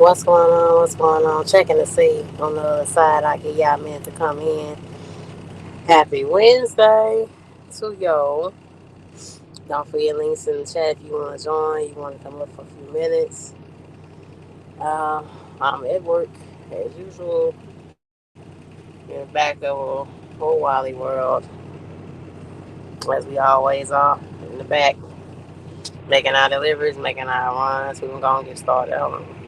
What's going on? What's going on? Checking to see on the other side I get y'all meant to come in. Happy Wednesday to y'all. Don't forget links in the chat if you want to join. You want to come up for a few minutes. I'm at work as usual. In the back of a whole Wally world, as we always are. In the back, making our deliveries, making our runs. We're going to get started. Hold on.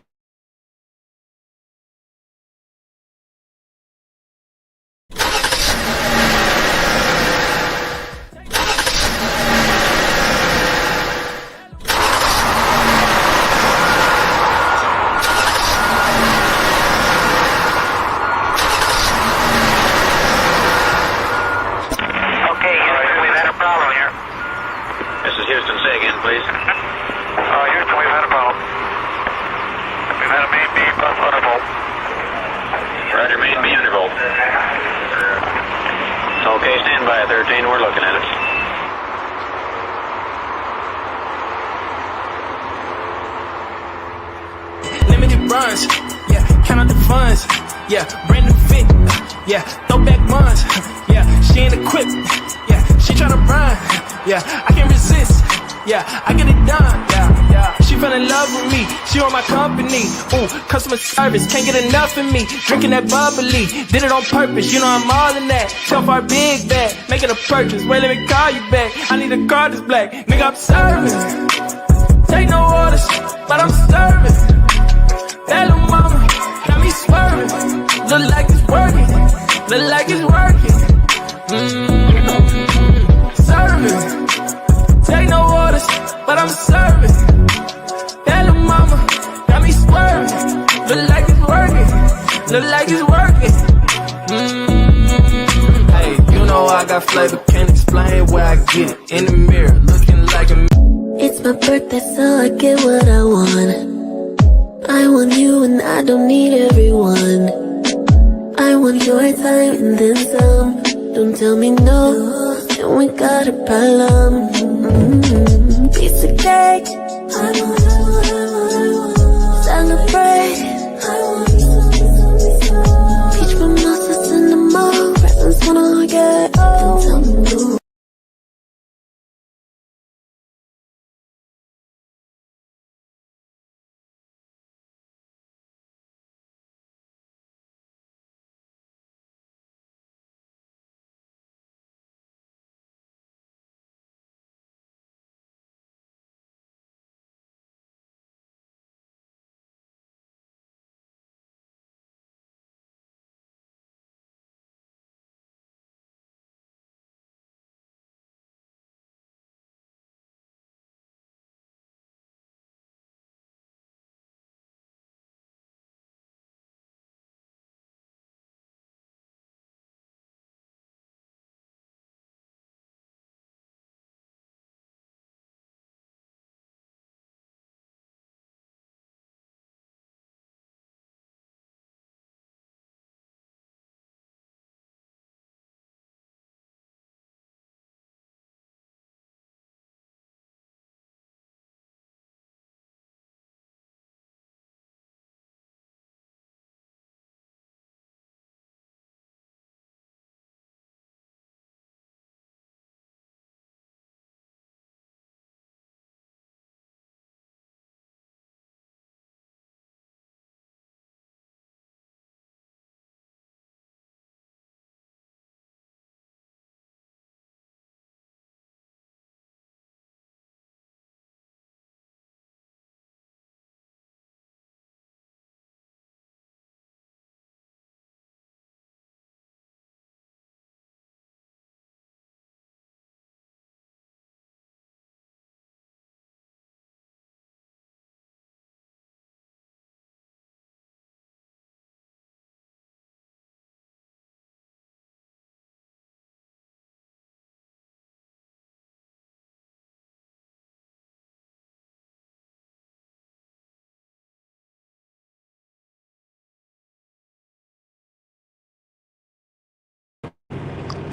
Okay, stand by at 13. We're looking at it. Limited runs, yeah, count out the funds, yeah, brand new fit, yeah, throwback ones, yeah, she ain't equipped, yeah, she tryna run, yeah, I can't resist, yeah, I get it done, yeah, she fell in love with me, she on my company, ooh, customer service, can't get enough of me, drinking that bubbly, did it on purpose, you know I'm all in that, tough our big bag, making a purchase, wait, let me call you back, I need a car that's black, nigga, I'm serving, take no orders, but I'm serving, that little mama got me swerving, look like it's working, look like it's working, serving, take no orders, but I'm serving. That little mama got me swerving. Look like it's working. Look like it's working. Hey, you know I got flavor, can't explain where I get it. In the mirror, looking like a. It's my birthday, so I get what I want. I want you and I don't need everyone. I want your time and then some. Don't tell me no, then we got a problem. Piece of cake, I want, celebrate, I want, peach mimosas in the mall, presents when I get old. Don't tell me no.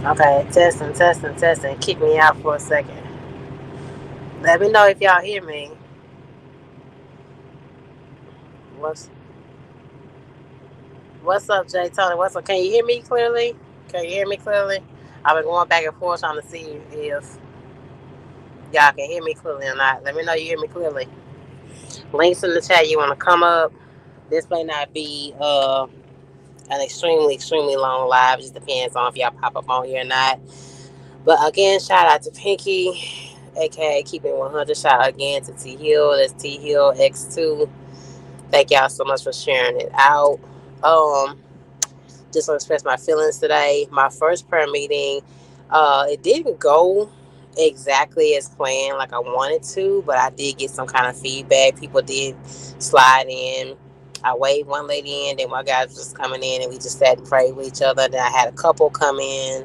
Okay, testing. Kick me out for a second. Let me know if y'all hear me. What's What's up, Jay Tony? What's up? Can you hear me clearly? Can you hear me clearly? I've been going back and forth trying to see if y'all can hear me clearly or not. Let me know you hear me clearly. Links in the chat. You want to come up? This may not be an extremely long live. It just depends on if y'all pop up on here or not. But again, shout out to Pinky, aka Keep It 100. Shout out again to T Hill. That's T Hill X2. Thank y'all so much for sharing it out. Um, just want to express my feelings today. My first prayer meeting, it didn't go exactly as planned like I wanted to, but I did get some kind of feedback. People did slide in. I waved one lady in, then one guy was just coming in, and we just sat and prayed with each other. Then I had a couple come in,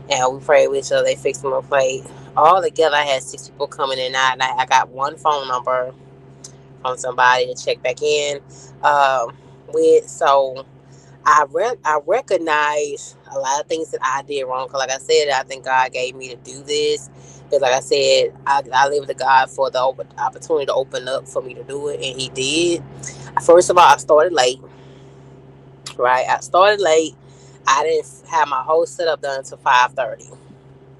and we prayed with each other. They fixed my plate. All together, I had 6 people coming in, and I got one phone number from somebody to check back in with. So I recognize a lot of things that I did wrong. Cause like I said, I think God gave me to do this. Because like I said, I live to God for the opportunity to open up for me to do it, and He did. First of all, I started late. Right, I started late. I didn't have my whole setup done until 5:30.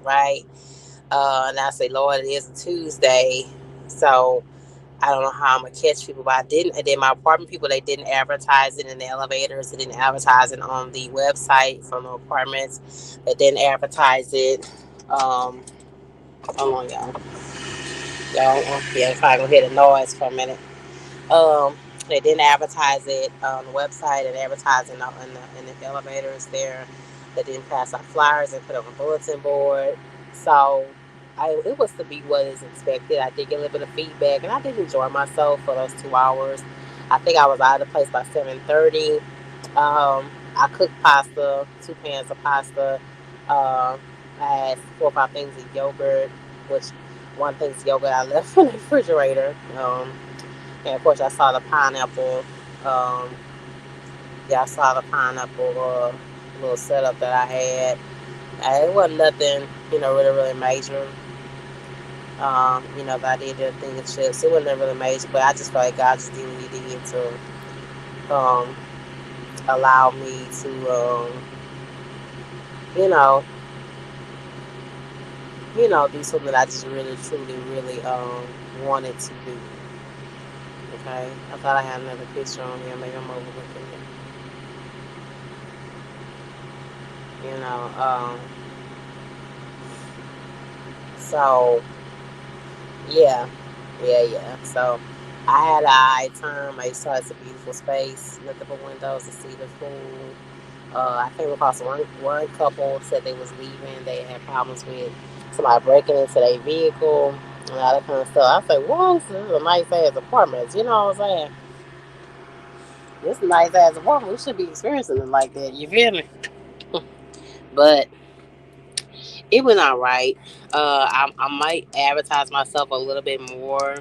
Right, and I say, Lord, it is a Tuesday, so I don't know how I'm gonna catch people, but I didn't. And then my apartment people, they didn't advertise it in the elevators. They didn't advertise it on the website from the apartments. They didn't advertise it. Hold on, y'all. Yeah, I'm probably gonna hear the noise for a minute. Um, they didn't advertise it on the website and advertise it in the elevators there. They didn't pass out flyers and put it on a bulletin board. So it was to be what is expected. I did get a little bit of feedback, and I did enjoy myself for those 2 hours. I think I was out of the place by 7:30. I cooked pasta, 2 pans of pasta. I had 4 or 5 things of yogurt, which one thing's yogurt I left in the refrigerator. And of course, I saw the pineapple. Um, yeah, I saw the pineapple little setup that I had. It wasn't nothing, really major. That I did a thing of chips. It wasn't really major, but I just felt like God just did what He did to allow me to, you know, do something that I just really, truly, really wanted to do. Okay, I thought I had another picture on here. Maybe I'm overlooking it. So yeah, yeah. So I had an eye term. I saw it's a beautiful space, nothing but windows to see the pool. I came across one couple said they was leaving. They had problems with somebody breaking into their vehicle and all that kind of stuff. I said, "Whoa, this is a nice ass apartment." You know what I'm saying? This is a nice ass apartment. We should be experiencing it like that. You feel me? But it went all right. I might advertise myself a little bit more.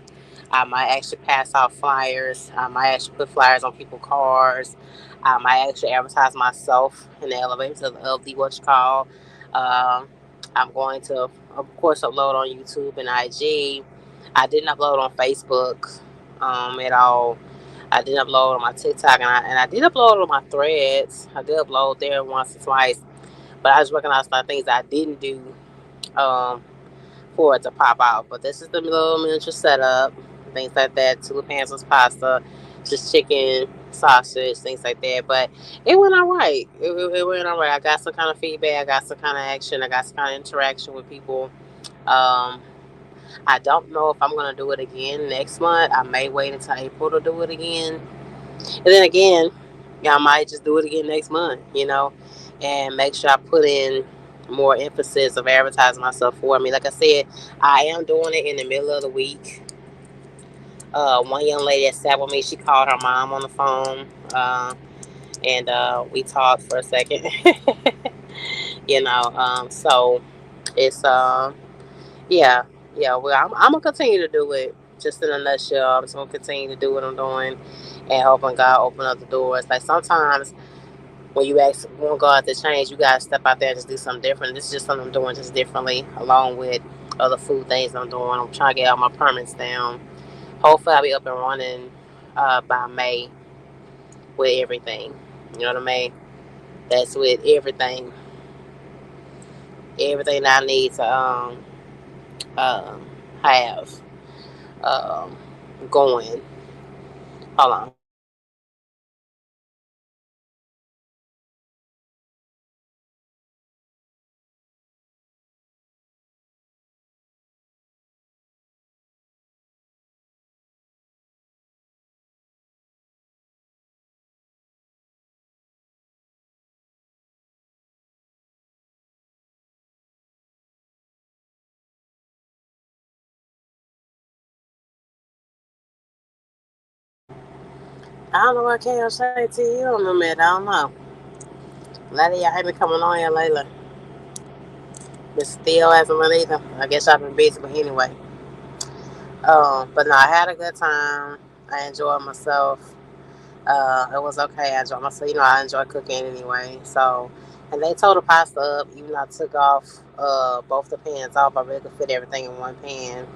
I might actually pass out flyers. I might actually put flyers on people's cars. I might actually advertise myself in the elevators of the what you call. Um, I'm going to, of course, upload on YouTube and IG. I didn't upload on Facebook at all. I didn't upload on my TikTok, and I did upload on my Threads. I did upload there once or twice, but I just recognized a lot of things I didn't do um, for it to pop out. But this is the little miniature setup, things like that. 2 pans of pasta, just chicken, sausage, things like that. But it went all right. It went all right. I got some kind of feedback. I got some kind of action. I got some kind of interaction with people. Um, I don't know if I'm gonna do it again next month. I may wait until April to do it again. And then again, yeah, I might just do it again next month, and make sure I put in more emphasis of advertising myself for me. Like I said, I am doing it in the middle of the week. One young lady that sat with me, she called her mom on the phone, and we talked for a second. So it's yeah, yeah. Well, I'm gonna continue to do it. Just in a nutshell, I'm just gonna continue to do what I'm doing, and hoping God open up the doors. Like sometimes when you ask want God to change, you gotta step out there and just do something different. This is just something I'm doing just differently, along with other food things I'm doing. I'm trying to get all my permits down. Hopefully, I'll be up and running by May with everything. You know what I mean? That's with everything I need to have um going. Hold on. I don't know what Kale say to you on the mid. I don't know. A lot of y'all ain't been coming on here lately. But still hasn't been either. I guess I've been busy, but anyway. But no, I had a good time. I enjoyed myself. It was okay. I enjoyed myself. You know, I enjoy cooking anyway. So, and they told the pasta up. Even though I took off both the pans off, I really could fit everything in one pan.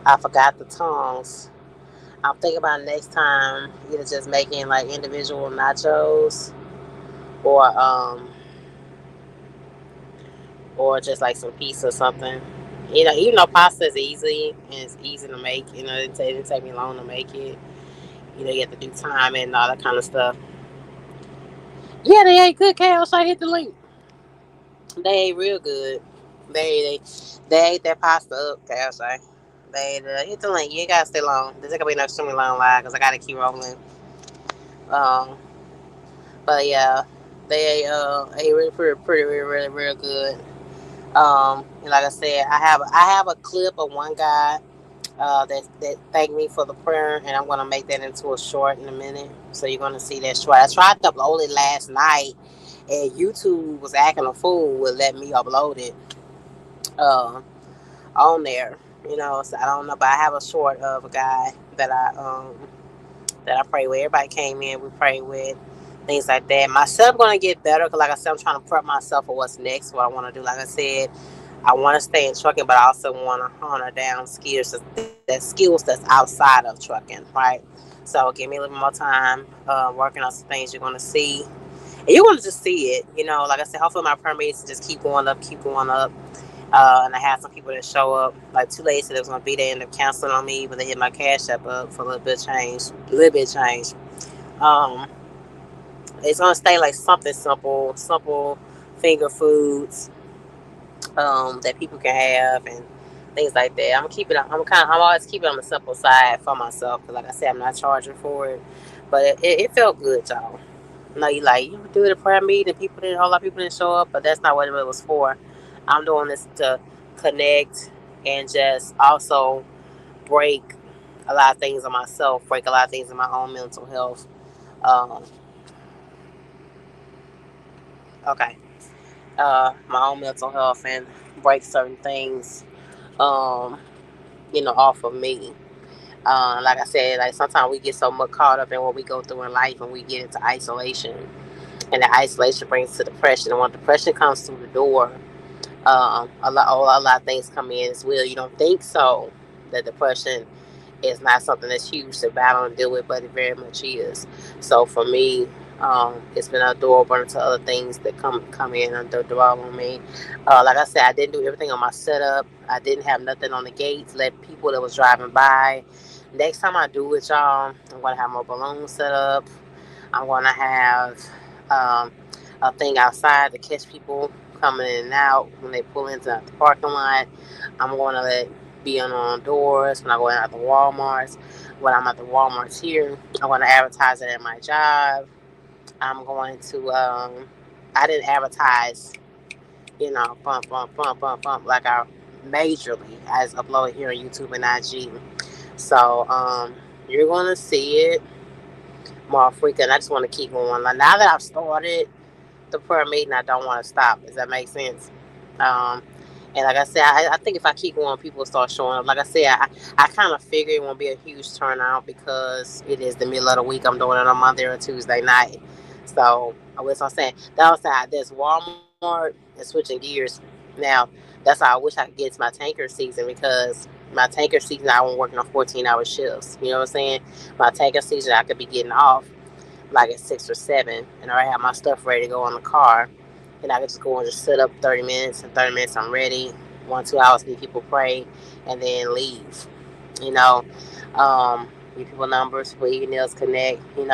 I forgot the tongs. I'm thinking about next time either just making like individual nachos or or just like some pizza or something. You know, even though pasta is easy and it's easy to make, you know, it didn't take me long to make it. You know, you have to do time and all that kind of stuff. Yeah, they ate good, Kale. So I hit the link. They ate real good. They ate that pasta up, Kale. So they hit the link. You ain't gotta stay long. There's gonna be no extremely long line because I gotta keep rolling. Um, but yeah, they ate really pretty, real good. And like I said, I have a clip of one guy that thanked me for the prayer, and I'm gonna make that into a short in a minute. So you're gonna see that short. I tried to upload it last night, and YouTube was acting a fool with letting me upload it uh, on there. You know, so I don't know, but I have a short of a guy that I pray with. Everybody came in, we prayed with. Things like that. Myself gonna get better because, like I said, I'm trying to prep myself for what's next. What I want to do, like I said, I want to stay in trucking, but I also want to hone down skills that's outside of trucking, right? So give me a little more time working on some things you're going to see. And you're going to just see it. You know, like I said, hopefully my permits just keep going up, keep going up. And I had some people that show up, like 2 ladies that was going to be there, end up canceling on me, but they hit my cash up for a little bit of change. A little bit of change. Um, it's going to stay like something simple finger foods that people can have and things like that. I'm always keeping on the simple side for myself because, like I said, I'm not charging for it. But it felt good, y'all. No, you do the prayer meeting, a whole lot of people didn't show up, but that's not what it was for. I'm doing this to connect and just also break a lot of things on myself, break a lot of things in my own mental health. Um, okay, my own mental health and break certain things. Um, off of me. Like I said, like sometimes we get so much caught up in what we go through in life and we get into isolation. And the isolation brings to depression. And when depression comes through the door, a lot of things come in as well. You don't think so. That depression is not something that's huge to battle and deal with, but it very much is. So for me, it's been a door opener to other things that come in and the door on me. Like I said, I didn't do everything on my setup. I didn't have nothing on the gates. Let people that was driving by. Next time I do it, y'all, I'm gonna have my balloons set up. I'm gonna have um, a thing outside to catch people coming in and out when they pull into the parking lot. I'm gonna let be on doors when I go out to Walmart's. When I'm at the Walmart's here, I'm gonna advertise it at my job. I'm going to I didn't advertise, bump like I majorly as uploaded here on YouTube and IG. So you're gonna see it more frequent. I just want to keep going. Like now that I've started the prayer meeting, I don't want to stop. Does that make sense? Um, and like I said, I think if I keep going, people will start showing up. Like I said, I kind of figure it won't be a huge turnout because it is the middle of the week. I'm doing it on Monday or Tuesday night. So that's what I'm saying. The other side, there's Walmart and switching gears. Now, that's how I wish I could get to my tanker season because my tanker season, I was working on 14-hour shifts. You know what I'm saying? My tanker season, I could be getting off. like at 6 or 7, and I already have my stuff ready to go on the car. And I can just go and just sit up 30 minutes. In 30 minutes, I'm ready. 1, 2 hours, get people pray, and then leave. You know, give people numbers, people emails, connect. And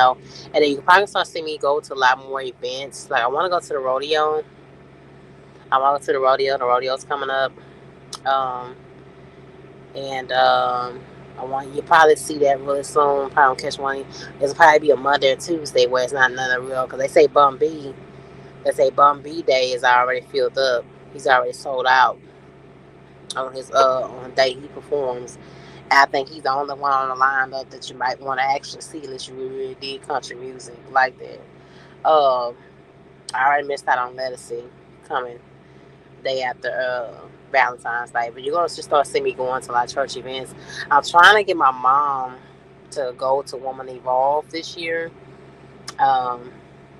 then you can probably start seeing me go to a lot more events. Like I want to go to the rodeo. I want to go to the rodeo. The rodeo's coming up. Um, and I want you probably see that really soon. Probably don't catch one. It'll probably be a Monday or Tuesday where it's not none of real because they say Bum B. They say Bum B Day is already filled up. He's already sold out on his on the day he performs. And I think he's the only one on the lineup that you might want to actually see unless you really did country music like that. I already missed out on Lettucey coming day after Valentine's Day, but you're gonna just start seeing me going to like church events. I'm trying to get my mom to go to Woman Evolve this year. Um,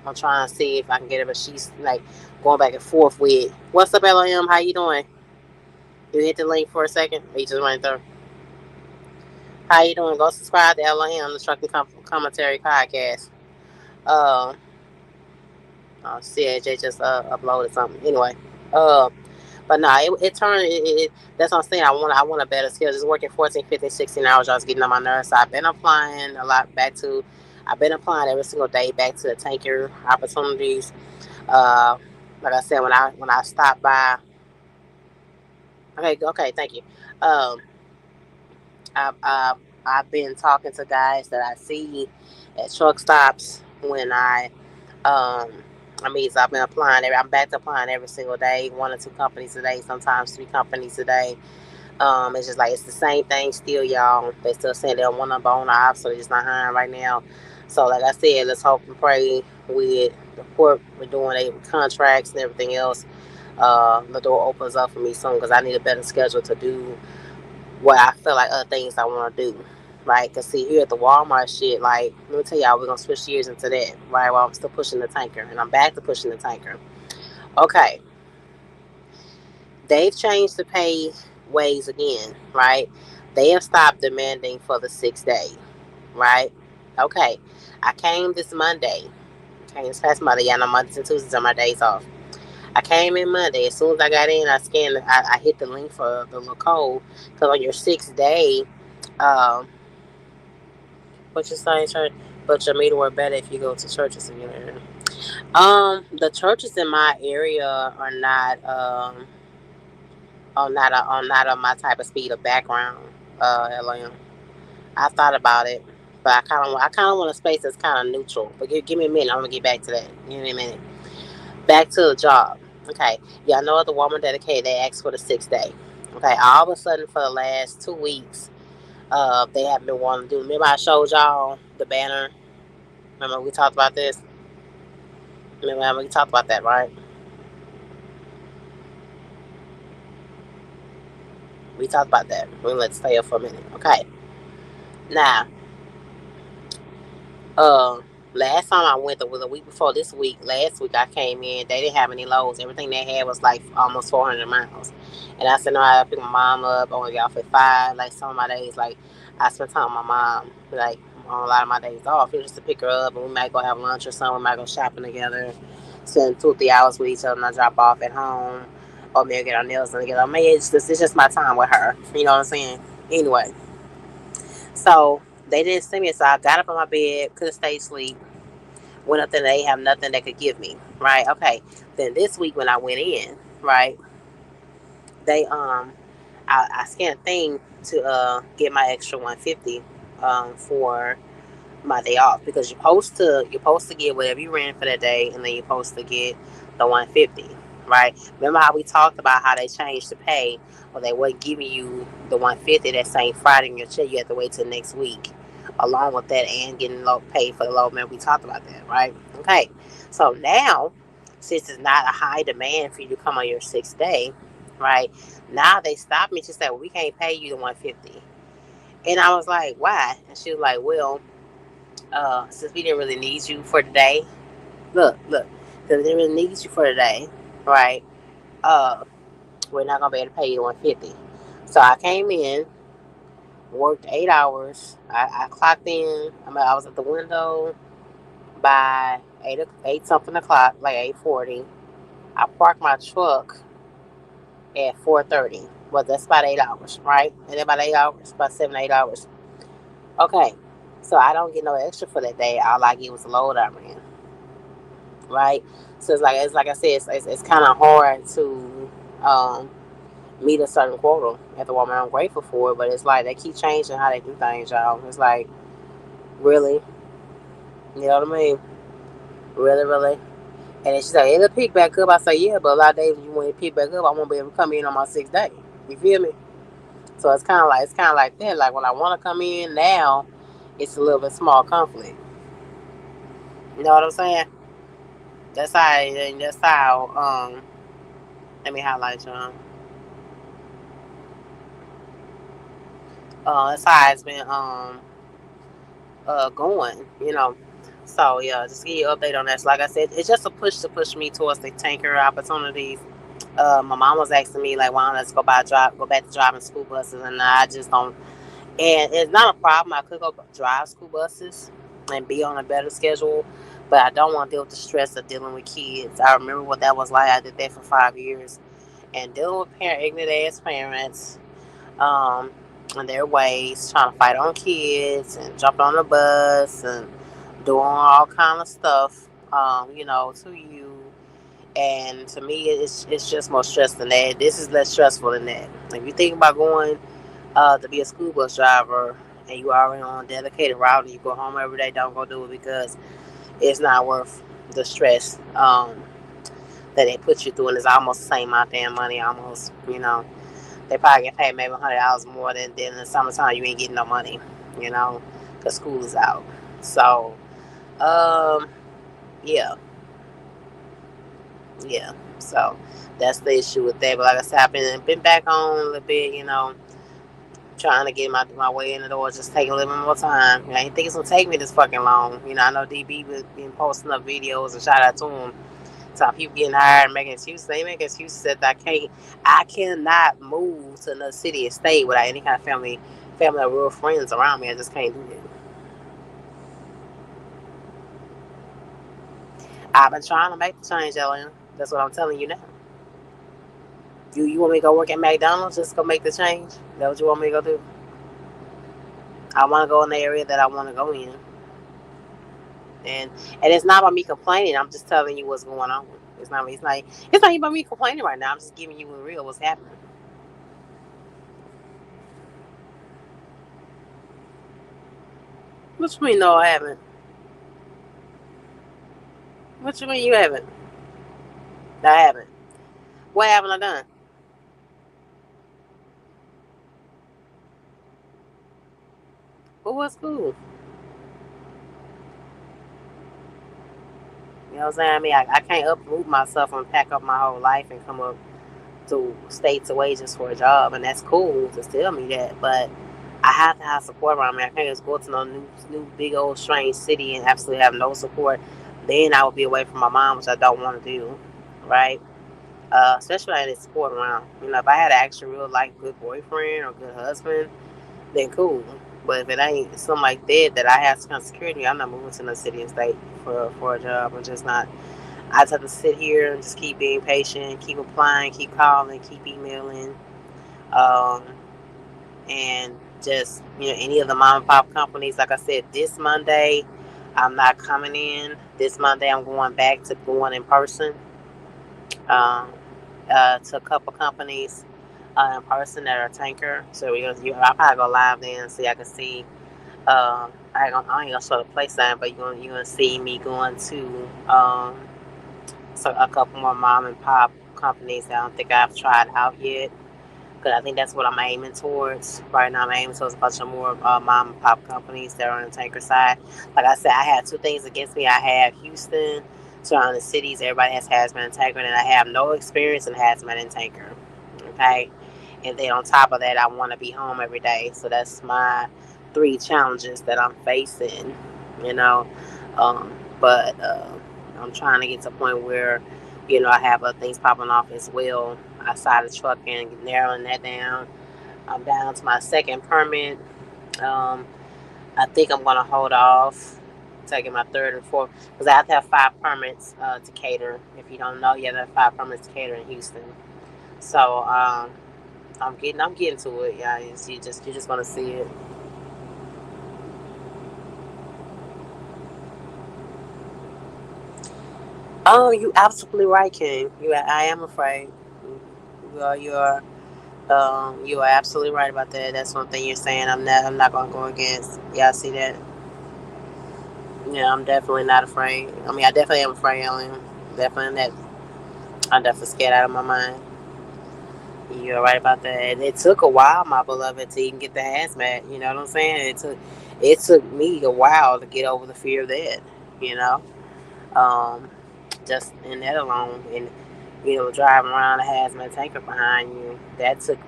I'm trying to see if I can get her, but she's like going back and forth with, "What's up, LM? How you doing? You hit the link for a second? Or you just went through? How you doing? Go subscribe to LM, the Trucking Commentary Podcast." Uh, CAJ just uploaded something. Anyway, uh, but nah, it turned. That's what I'm saying. I want a better skill. Just working 14, 15, 16 hours, I was getting on my nerves. So I've been applying a lot back to. I've been applying every single day back to the tanker opportunities. Uh, like I said, when I stopped by. Okay, thank you. Um, I've been talking to guys that I see at truck stops when um so I've been applying. I'm back to applying every single day, 1 or 2 companies a day, sometimes 3 companies a day. It's just like it's the same thing still, y'all. They still saying they don't want to bone off, so they're just not hiring right now. So like I said, let's hope and pray with the court we're doing contracts and everything else. The door opens up for me soon because I need a better schedule to do what I feel like other things I want to do. Right, cause see here at the Walmart shit, like let me tell y'all, we're gonna switch gears into that, right? While I'm still pushing the tanker, and I'm back to pushing the tanker. Okay, they've changed the pay ways again, right? They have stopped demanding for the 6 day, right? Okay, I came this Monday. Came this past Monday. Yeah, no, Mondays and Tuesdays are my days off. I came in Monday. As soon as I got in, I scanned. I hit the link for the little code. Cause on your 6th day, um, what you saying, church? But your meter work better if you go to churches in your area. The churches in my area are not on my type of speed of background. LM. I thought about it, but I kind of want a space that's kind of neutral. But give me a minute. I'm gonna get back to that. Give me a minute. Back to the job. Okay, y'all know at the Woman Dedicated, they asked for the 6th day. Okay, all of a sudden for the last 2 weeks, they haven't been wanting to do. Remember I showed y'all the banner. Remember we talked about this. Remember we talked about that, right? We talked about that. We're gonna let it stay up for a minute. Okay. Now, uh, last time I went, was a week before this week. Last week I came in, they didn't have any loads. Everything they had was like almost 400 miles. And I said, no, I gotta pick my mom up. I only got off at 5. Like some of my days, like I spent time with my mom, like on a lot of my days off, just to pick her up, and we might go have lunch or something. We might go shopping together, spend 2 or 3 hours with each other, and I drop off at home, or maybe get our nails done together. I mean, it's just my time with her. You know what I'm saying? Anyway, so they didn't see me, so I got up on my bed, couldn't stay asleep. Went up there, they have nothing they could give me. Right? Okay. Then this week when I went in, right, they I scanned a thing to get my extra 150 for my day off because you're supposed to get whatever you ran for that day, and then you're supposed to get the 150. Right? Remember how we talked about how they changed the pay, or they wouldn't giving you the 150 that same Friday in your check. You have to wait till next week. Along with that, and getting low pay for the low man, we talked about that, right? Okay, so now since it's not a high demand for you to come on your 6th day, right? Now they stopped me. She said, well, we can't pay you the 150, and I was like, why? And she was like, well, since we didn't really need you for today, look, since we didn't really need you for today, right? Uh, we're not gonna be able to pay you the 150. So I came in, worked 8 hours. I clocked in. I was at the window by 8 something o'clock, like 8:40. I park my truck at 4:30. Well, that's about 8 hours, right? And then about 8 hours, about 7 8 hours. Okay, so I don't get no extra for that day. All I get was the load I ran, right? So it's like I said, it's kind of hard to um, meet a certain quota at the Walmart. I'm grateful for it, but it's like they keep changing how they do things, y'all. It's like really, you know what I mean? Really, really. And then she's like, it'll pick back up. I say, yeah, but a lot of days when you want to pick back up, I won't be able to come in on my 6th day. You feel me? So it's kind of like that. Like when I want to come in now, it's a little bit small conflict. You know what I'm saying? That's how. Let me highlight you. That's how it's been going. So yeah, just give you an update on that. So like I said, it's just a push to push me towards the tanker opportunities. My mom was asking me like, why don't let's go back to driving school buses, and I just don't. And it's not a problem. I could go drive school buses and be on a better schedule, but I don't want to deal with the stress of dealing with kids. I remember what that was like. I did that for 5 years, and dealing with ignorant ass parents, um, and their ways, trying to fight on kids and jumping on the bus and doing all kind of stuff, to you. And to me, it's just more stress than that. This is less stressful than that. If you think about going to be a school bus driver and you already on a dedicated route and you go home every day, don't go do it because it's not worth the stress that they put you through. And it's almost the same amount of damn money, almost. They probably get paid maybe $100 more than in the summertime. You ain't getting no money, because school is out. So, um, yeah, yeah. So that's the issue with that. But like I said, I've been back on a little bit, trying to get my way in the door, just taking a little bit more time. I didn't think it's gonna take me this fucking long. I know DB was been posting up videos, and shout out to him. So people getting hired and making excuses. They make excuses that I cannot move to another city and stay without any kind of family or real friends around me. I just can't do that. I've been trying to make the change, Ellen. That's what I'm telling you now. You want me to go work at McDonald's? Just go make the change. Is that what you want me to go do? I want to go in the area that I want to go in. And it's not about me complaining. I'm just telling you what's going on. It's not even about me complaining right now. I'm just giving you in real what's happening. What you mean? No, I haven't. What you mean you haven't? I haven't. What haven't I done? Well, what's cool? You know what I'm saying? I mean, I can't uproot myself and pack up my whole life and come up to states of wages for a job, and that's cool to tell me that. But I have to have support around me. I can't just go to no new big old strange city and absolutely have no support. Then I would be away from my mom, which I don't want to do, right? Especially when I need support around. If I had an actual real like good boyfriend or good husband, then cool. But if it ain't something like that I have some kind of security, I'm not moving to no city and state for a job. I'm just not. I just have to sit here and just keep being patient, keep applying, keep calling, keep emailing, um, and just any of the mom and pop companies. Like I said, this Monday I'm not coming in. This Monday I'm going back to going in person um, to a couple companies in person that are tanker. So I'll probably go live then so I can see. I ain't gonna show the place sign, but you gonna see me going to so a couple more mom and pop companies that I don't think I've tried out yet. Because I think that's what I'm aiming towards. Right now, I'm aiming towards a bunch of more mom and pop companies that are on the tanker side. Like I said, I have two things against me. I have Houston, surrounding cities. Everybody has hazmat and tanker, and I have no experience in hazmat and tanker. Okay? And then on top of that, I want to be home every day. So that's my three challenges that I'm facing, you know. But I'm trying to get to a point where, I have other things popping off as well outside of trucking, narrowing that down. I'm down to my second permit. Um, I think I'm going to hold off taking my third and fourth because I have to have 5 permits to cater. If you don't know, you have to have 5 permits to cater in Houston. So I'm getting to it, guys. You're just gonna see it. Oh, you absolutely right, King. I am afraid. You are absolutely right about that. That's one thing you're saying. I'm not gonna go against. Yeah, I see that. Yeah, I'm definitely not afraid. I mean, I definitely am afraid. Definitely that. I'm definitely scared out of my mind. You're right about that. And it took a while, my beloved, to even get the hazmat. You know what I'm saying? It took me a while to get over the fear of that. You know, um, just in that alone, and driving around a hazmat tanker behind you, that took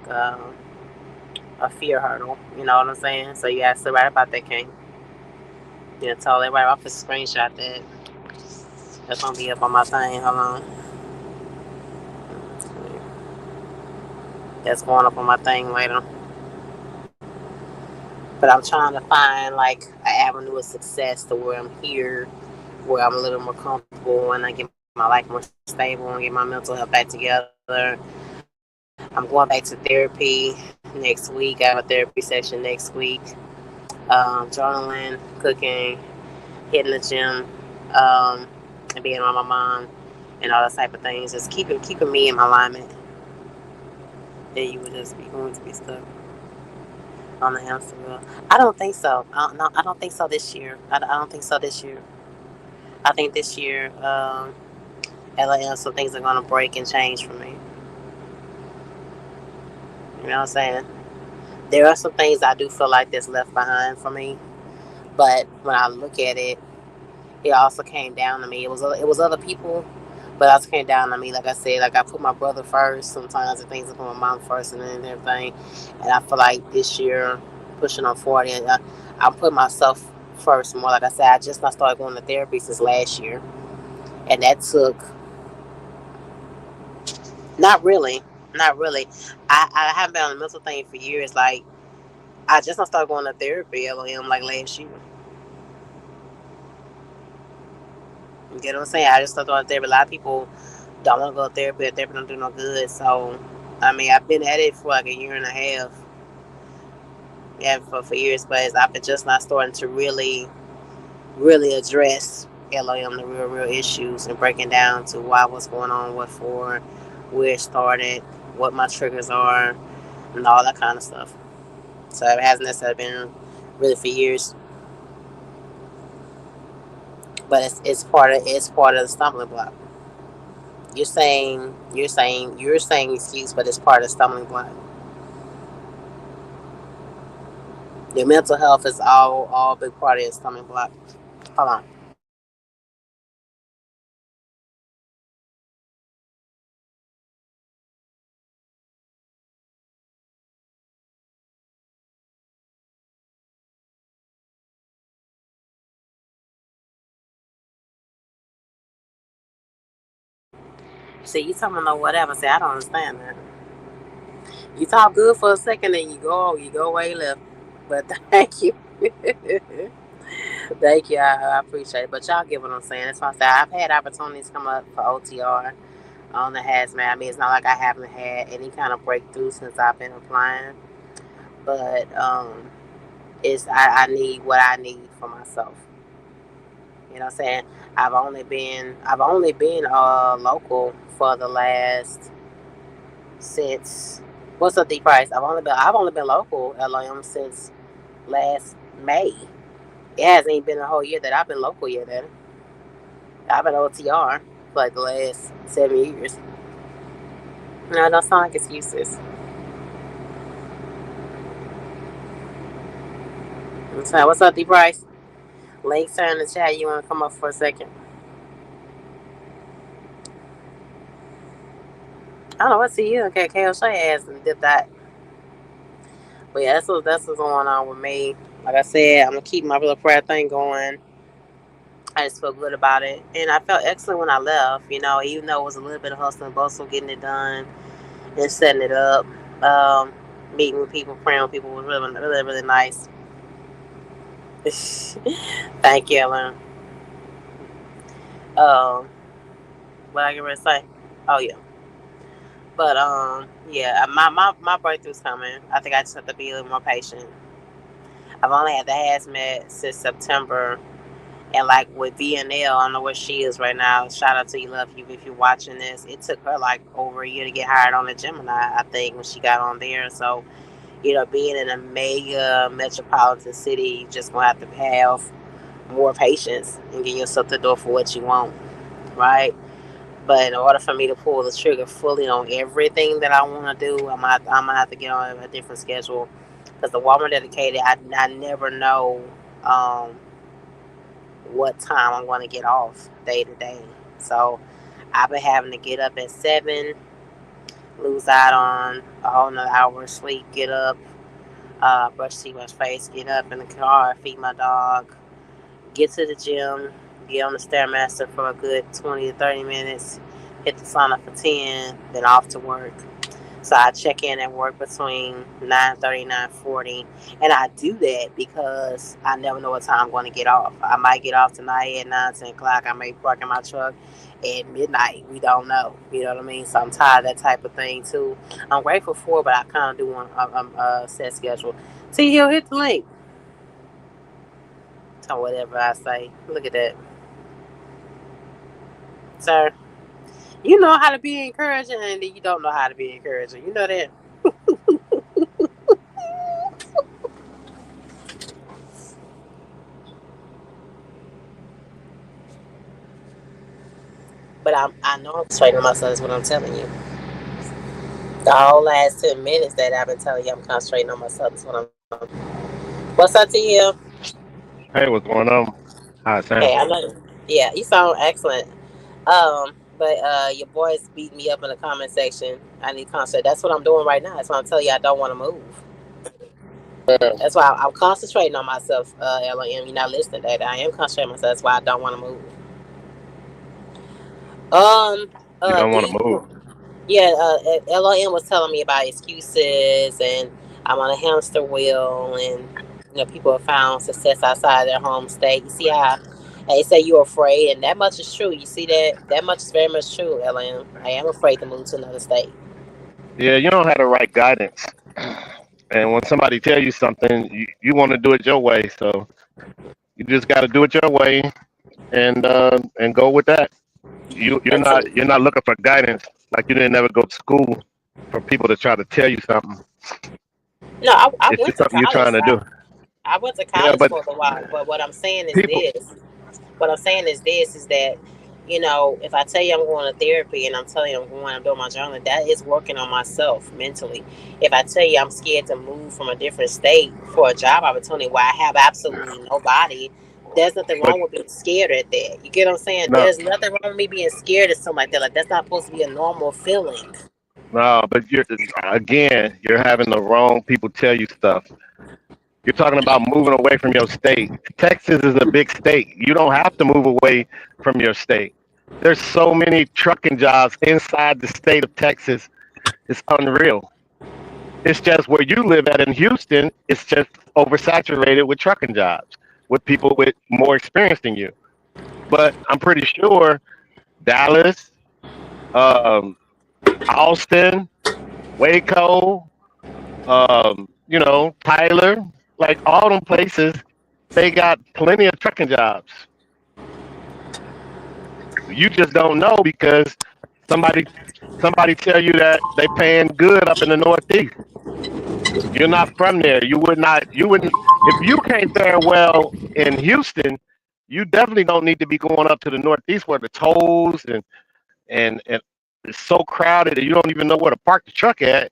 a fear hurdle. You know what I'm saying? So you absolutely right about that, King. Yeah, totally right. I'll just screenshot that. That's gonna be up on my thing. Hold on. That's going up on my thing later. But I'm trying to find like an avenue of success to where I'm here, where I'm a little more comfortable and I get my life more stable and get my mental health back together. I'm going back to therapy next week. I have a therapy session next week. Journaling, cooking, hitting the gym, and being around my mom and all those type of things. Just keeping me in my alignment. Then you would just be going to be stuck on the hamster wheel. I don't think so. No, I don't think so this year. I don't think so this year. I think this year, some things are gonna break and change for me. You know what I'm saying? There are some things I do feel like that's left behind for me, but when I look at it, it also came down to me. It was other people, but it also came down to me. Like I said, like I put my brother first sometimes, and things I put my mom first, and then everything. And I feel like this year, pushing on 40, and I put myself first more. Like I said, I just not started going to therapy since last year, and that took not really, not really. I haven't been on the mental thing for years. Like I just not started going to therapy, LOM, like last year. You get what I'm saying? I just started going to therapy. A lot of people don't want to go to therapy. Therapy don't do no good. So, I mean, I've been at it for like a year and a half. Yeah, for years, but I've been just not starting to really address LOM, the real issues, and breaking down to why, what's going on, what for, where it started, what my triggers are, and all that kind of stuff. So it hasn't necessarily been really for years, but it's part of the stumbling block. You're saying excuse, but it's part of the stumbling block. Your mental health is all a big part of your stumbling block. Hold on. See, you talking about whatever. See, I don't understand that. You talk good for a second, and you go way left. But thank you, thank you. I appreciate it. But y'all get what I'm saying. That's why I said I've had opportunities come up for OTR on the hazmat. I mean, it's not like I haven't had any kind of breakthrough since I've been applying. But I need what I need for myself. You know what I'm saying? I've only been local for the last since what's up, D Price? I've only been local LOM since last May. It hasn't even been a whole year that I've been local yet. Then I've been OTR for like the last 7 years. No, don't sound like excuses. So what's up, D Price? Links are in the chat. You want to come up for a second? I don't know. I see you. Okay, KO Shay asked and did that. But yeah, that's what's going on with me. Like I said, I'm gonna keep my little prayer thing going. I just feel good about it, and I felt excellent when I left. Even though it was a little bit of hustle and bustle getting it done and setting it up, um, meeting with people, praying with people was really, really, really nice. Thank you, Ellen. Um, what I get ready to say? Oh yeah, but yeah, my breakthrough's coming. I think I just have to be a little more patient. I've only had the hazmat since September, and like with VNL, I don't know where she is right now. Shout out to you, love you, if you're watching this. It took her like over a year to get hired on the Gemini, I think, when she got on there. So being in a mega metropolitan city, you just gonna have to have more patience and get yourself the door for what you want, right? But in order for me to pull the trigger fully on everything that I want to do, I'm gonna have to get on a different schedule because the Walmart dedicated, I never know um, what time I'm going to get off day to day. So I've been having to get up at 7, lose out on a whole nother hour of sleep, get up, brush teeth, wash face, get up in the car, feed my dog, get to the gym, get on the Stairmaster for a good 20 to 30 minutes, hit the sauna for 10, then off to work. So I check in at work between 9:30 and 9:40, and I do that because I never know what time I'm going to get off. I might get off tonight at 9, 10 o'clock. I may park in my truck at midnight. We don't know. You know what I mean? So I'm tired of that type of thing too. I'm grateful for it, but I kind of do want a set schedule. See, he'll hit the link. So whatever I say, look at that, sir. You know how to be encouraging, and then you don't know how to be encouraging. You know that. But I know I'm concentrating on myself. Is what I'm telling you. The whole last 10 minutes that I've been telling you I'm concentrating on myself. Is what I'm telling you. What's up to you? Hey, what's going on? Hi, Sam. Hey, I know. Yeah, you sound excellent. But your boys beat me up in the comment section. I need concentrate. That's what I'm doing right now. That's why I'm telling you I don't want to move. That's why I'm concentrating on myself. LM, you're not listening. That I am concentrating on myself. That's why I don't want to move. Um, You don't do want to you? move. Yeah, LOM was telling me about excuses, and I'm on a hamster wheel, and people have found success outside their home state. You see how they say you're afraid, and that much is true. You see that much is very much true, LM. I am afraid to move to another state. Yeah, you don't have the right guidance. And when somebody tell you something, you want to do it your way. So you just got to do it your way and go with that. You're And not to, you're not looking for guidance like you didn't ever go to school for people to try to tell you something. no, I It's went just to something you're college. trying to do. I went to Yeah, college but for a while, but what I'm saying is people, this. What I'm saying is this: is that if I tell you I'm going to therapy and I'm telling you I'm doing my journaling, that is working on myself mentally. If I tell you I'm scared to move from a different state for a job opportunity where I have absolutely nobody, there's nothing but wrong with being scared at that. You get what I'm saying? no, There's nothing wrong with me being scared of something like that. Like that's not supposed to be a normal feeling. no, but you're having the wrong people tell you stuff. You're talking about moving away from your state. Texas is a big state. You don't have to move away from your state. There's so many trucking jobs inside the state of Texas. It's unreal. It's just where you live at in Houston, it's just oversaturated with trucking jobs with people with more experience than you. But I'm pretty sure Dallas, um, Austin, Waco, Tyler, like all them places, they got plenty of trucking jobs. You just don't know because somebody somebody tell you that they paying good up in the Northeast. You're not from there. You wouldn't if you can't fare well in Houston, you definitely don't need to be going up to the Northeast where the tolls and it's so crowded that you don't even know where to park the truck at.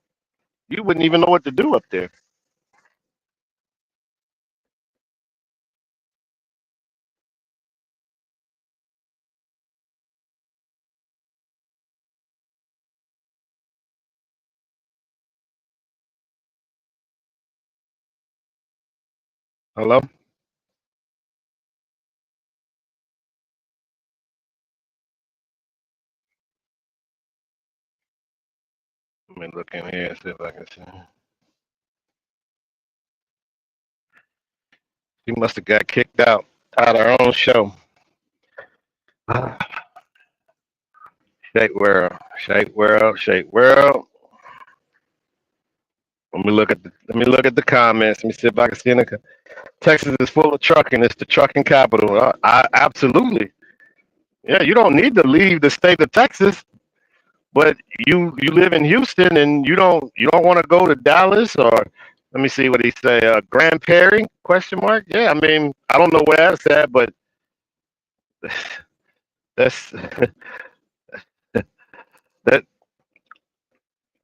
You wouldn't even know what to do up there. Hello? Let me look in here and see if I can see. She must have got kicked out of her own show. Shake world, shake world, shake world. Let me look at the comments. Let me see if I can see any. Texas is full of trucking. It's the trucking capital. I absolutely. Yeah, you don't need to leave the state of Texas, but you live in Houston and you don't want to go to Dallas or let me see what he say. Grand Prairie? Question mark. Yeah, I mean I don't know where that's at, but that's that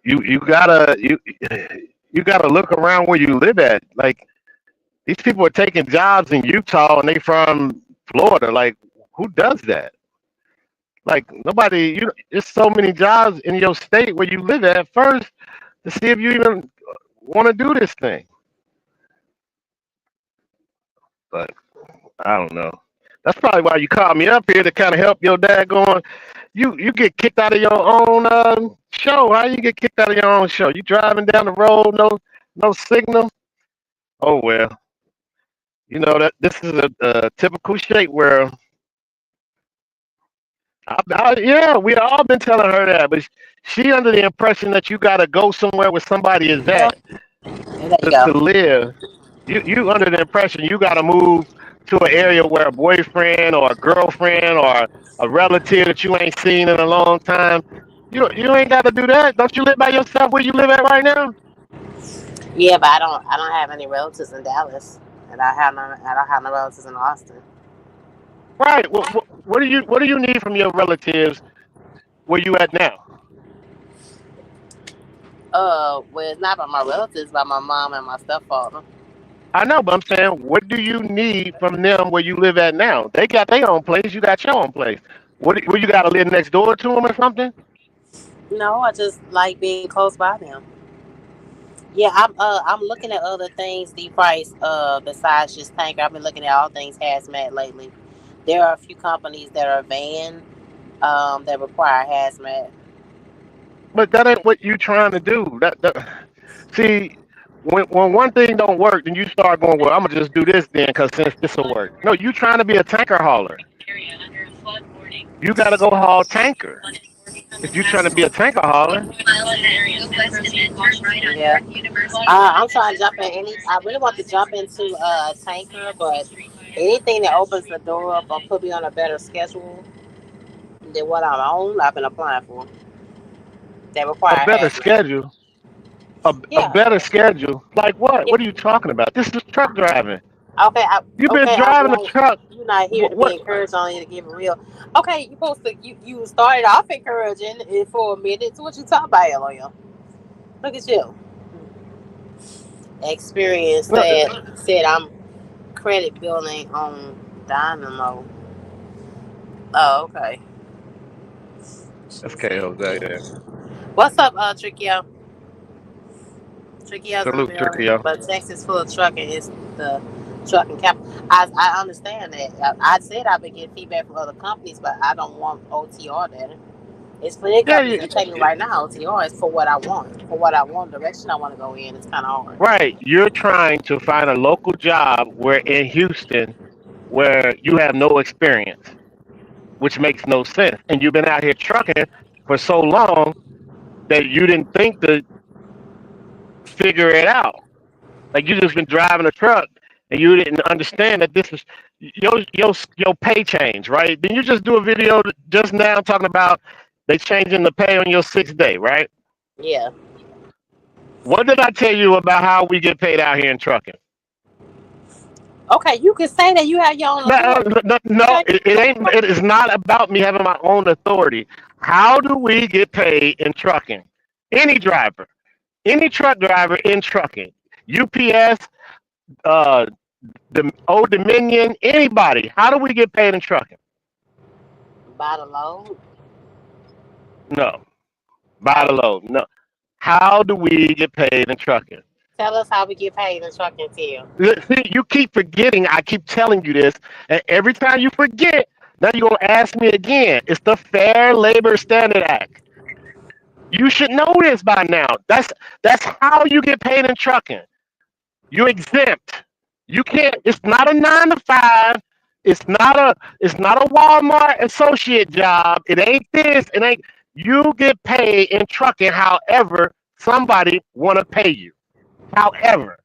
you gotta look around where you live at. Like these people are taking jobs in Utah and they from Florida. Like who does that? Like nobody. There's so many jobs in your state where you live at first to see if you even want to do this thing. But I don't know. That's probably why you called me up here to kind of help your dad going. You get kicked out of your own show. How you get kicked out of your own show? You driving down the road, no signal. Oh well, that this is a typical shape where yeah, we all been telling her that, but she under the impression that you got to go somewhere where somebody is Well, at there you to go. live. You under the impression you got to move to an area where a boyfriend or a girlfriend or a relative that you ain't seen in a long time. You ain't got to do that. Don't you live by yourself where you live at right now? Yeah, but I don't have any relatives in Dallas, and I don't have no relatives in Austin. Right. What do you need from your relatives where you at now? Well, it's not by my relatives, by my mom and my stepfather. I know, but I'm saying, what do you need from them where you live at now? They got their own place. You got your own place. What you got to live next door to them or something? No, I just like being close by them. Yeah, I'm looking at other things, the price besides just tanker. I've been looking at all things hazmat lately. There are a few companies that are van that require hazmat. But that ain't what you trying to do. See, when one thing don't work, then you start going, well, I'm gonna just do this then, cause since this will work. No, you trying to be a tanker hauler. You got to go haul tanker if you trying to be a tanker hauler. Yeah. I'm trying to jump in any. I really want to jump into a tanker, but anything that opens the door up or put me on a better schedule than what I'm on, I've been applying for. That A require better hazmat. schedule. A Yeah. better schedule. Like what? Yeah. What are you talking about? This is truck driving. Okay. You've been Okay. driving a truck. You're not here to be What? encouraged on you to give it real. Okay. You supposed to. You started off encouraging it for a minute. So what you talking about, lawyer? Look at you. Experience No, said I'm credit building on Dynamo. Oh, okay. that's She K said, Jose there. "What's up, Trickio? Trickio's in the Salute, building, Turkey. but Texas full of trucking is the trucking cap. I understand that. I said I've been getting feedback from other companies, but I don't want OTR data. It's plenty of Yeah, companies that take me right now. OTR is for what I want, for what I want, direction I want to go in. It's kind of hard. right. You're trying to find a local job where in Houston where you have no experience, which makes no sense. And you've been out here trucking for so long that you didn't think to figure it out. Like you just been driving a truck and you didn't understand that this is your pay change, right? Then you just do a video just now talking about they changing the pay on your 6th day, right? Yeah. What did I tell you about how we get paid out here in trucking? Okay, you can say that you have your own No, authority. no, Okay. it ain't. It is not about me having my own authority. How do we get paid in trucking? Any driver, any truck driver in trucking, UPS, uh, the Old Dominion, anybody. How do we get paid in trucking? By the load. No, by the Oh, load. No. How do we get paid in trucking? tell us how we get paid in trucking, too. See, you keep forgetting. I keep telling you this, and every time you forget, now you're gonna ask me again. It's the Fair Labor Standard Act. You should know this by now. That's how you get paid in trucking. You're exempt. You can't. It's not a 9 to 5. It's not a Walmart associate job. It ain't this. It ain't. You get paid in trucking. However, somebody want to pay you. However,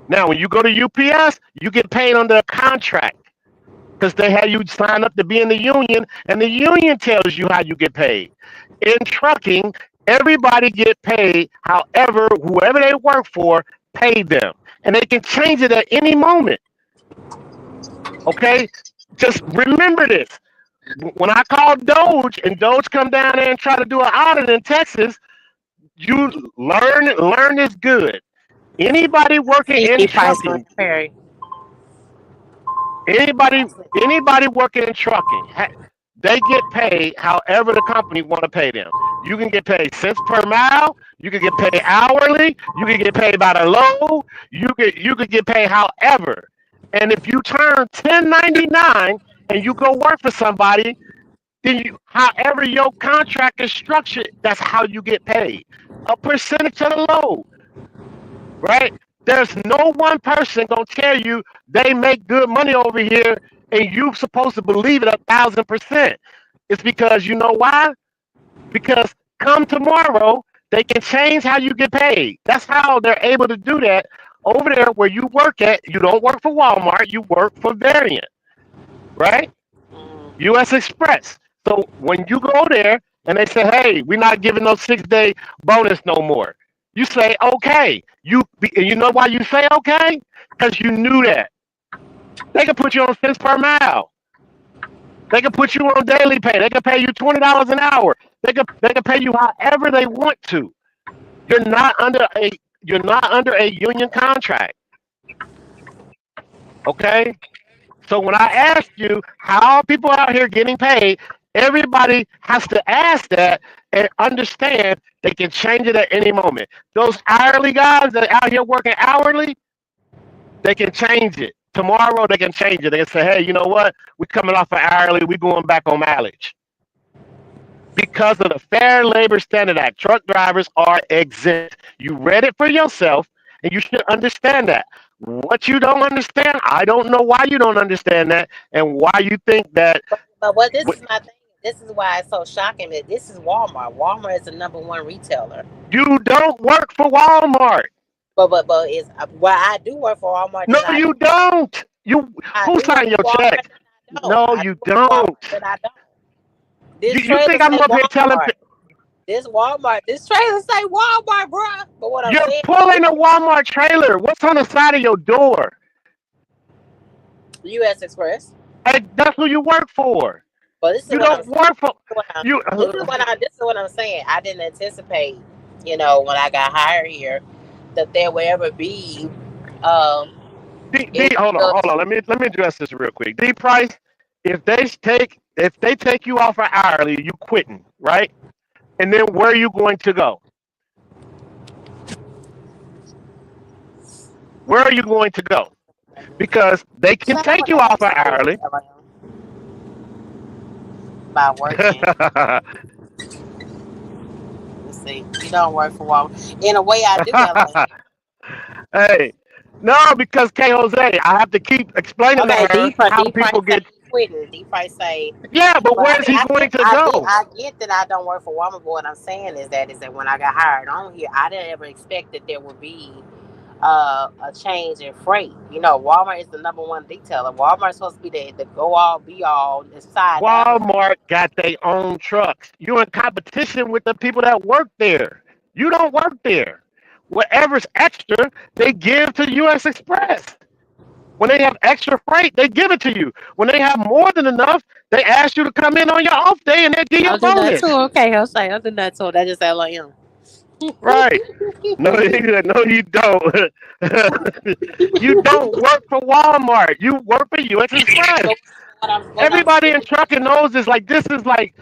now when you go to UPS, you get paid under a contract because they have you sign up to be in the union, and the union tells you how you get paid. In trucking, everybody get paid. However, whoever they work for, pay them, and they can change it at any moment. Okay, just remember this. When I call Doge and Doge come down there and try to do an audit in Texas, you learn is good. Anybody working in TC price on trucking, Perry. anybody anybody working in trucking, they get paid however the company want to pay them. You can get paid cents per mile. You can get paid hourly. You can get paid by the load. You could get paid however. And if you turn 1099 and you go work for somebody, then however your contract is structured, that's how you get paid. A percentage of the load, right? There's no one person gonna tell you they make good money over here, and you supposed to believe it 1,000%. It's because you know why? Because come tomorrow, they can change how you get paid. That's how they're able to do that over there where you work at. You don't work for Walmart, you work for Variant, right? US Express. So when you go there and they say, hey, we're not giving no 6-day bonus no more. You say, okay. You know why you say okay? Because you knew that. They can put you on cents per mile. They can put you on daily pay. They can pay you $20 an hour. They can pay you however they want to. You're not under a union contract. Okay? So when I ask you how are people out here getting paid, everybody has to ask that and understand they can change it at any moment. Those hourly guys that are out here working hourly, they can change it. Tomorrow they can change it. They can say, hey, you know what? We're coming off of hourly. We're going back on mileage. Because of the Fair Labor Standard Act, truck drivers are exempt. You read it for yourself, and you should understand that. What you don't understand, I don't know why you don't understand that, and why you think that But what this is my thing. This is why it's so shocking that this is Walmart. Walmart is the number one retailer. you don't work for Walmart. But it's well, I do work for Walmart. No, Then I you don't. You I who do work signed your for Walmart. checks? Then I don't. No, I do you work for Walmart. don't. Then I don't. You, This you trailer think I'm say up here telling Walmart. This Walmart. This trailer say Walmart, bruh. But what I'm you're saying pulling a Walmart trailer? What's on the side of your door? is U.S. Express. Hey, that's who you work for. But this is You what I'm don't work for you. this is what I'm saying. I didn't anticipate, when I got hired here, that there would ever be um Hold on, hold on. Let me address this real quick. D Price, if they take you off an hourly, you quitting, right? And then where are you going to go? Where are you going to go? Because they can so I take would you have off to an say hourly. by working. Let's see. You don't work for Walmart. In a way I do, LA. Hey, no, because K Jose, I have to keep explaining to Okay, her how D Price people say get. he quitting. D Price say, Yeah, but but where is he going to go? I get that I don't work for Walmart. But what I'm saying is that when I got hired on here, I didn't ever expect that there would be a change in freight. Walmart is the number one retailer. Walmart's supposed to be the go all be all inside the Amazon. Walmart got their own trucks. You're in competition with the people that work there. You don't work there. Whatever's extra, they give to US Express. When they have extra freight, they give it to you. When they have more than enough, they ask you to come in on your off day and they give you a I'll do that too. bonus. Okay, I'll say I'll do that too. That just LIM. Right. No, no, you don't. You don't work for Walmart. You work for US Express. So what I'm Everybody saying, in trucking knows this. Like this is like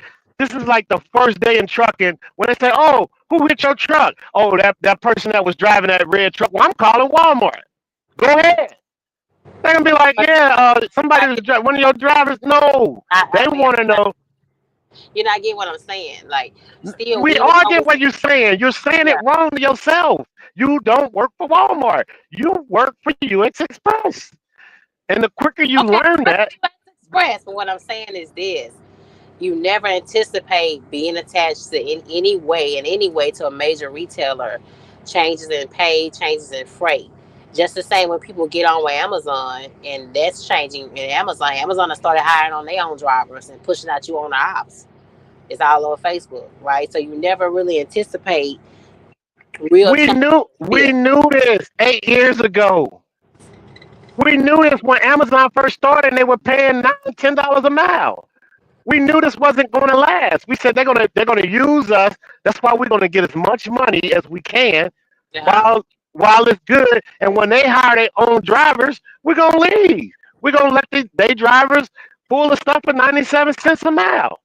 the first day in trucking when they say, "Oh, who hit your truck?" Oh, that person that was driving that red truck. Well, I'm calling Walmart. Go ahead. They're gonna be like, but "Yeah, I somebody was get, one of your drivers." No, they I mean, want to know. I get what I'm saying. Like, still, We even all though get what you're saying. You're saying it yeah, wrong to yourself. You don't work for Walmart. You work for US Express. And the quicker you Okay, learn but that, US Express. But what I'm saying is this: you never anticipate being attached to in any way to a major retailer, changes in pay, changes in freight. Just the same when people get on with Amazon and that's changing in Amazon. Amazon has started hiring on their own drivers and pushing out you on the ops. It's all over Facebook, right? So you never really anticipate real we change. knew Yeah. we knew this 8 years ago. We knew this when Amazon first started and they were paying $9, $10 a mile. We knew this wasn't going to last. We said they're gonna use us. That's why we're gonna get as much money as we can Yeah. while it's good. And when they hire their own drivers, we're gonna leave. We're gonna let they drivers pull the stuff for 97 cents a mile.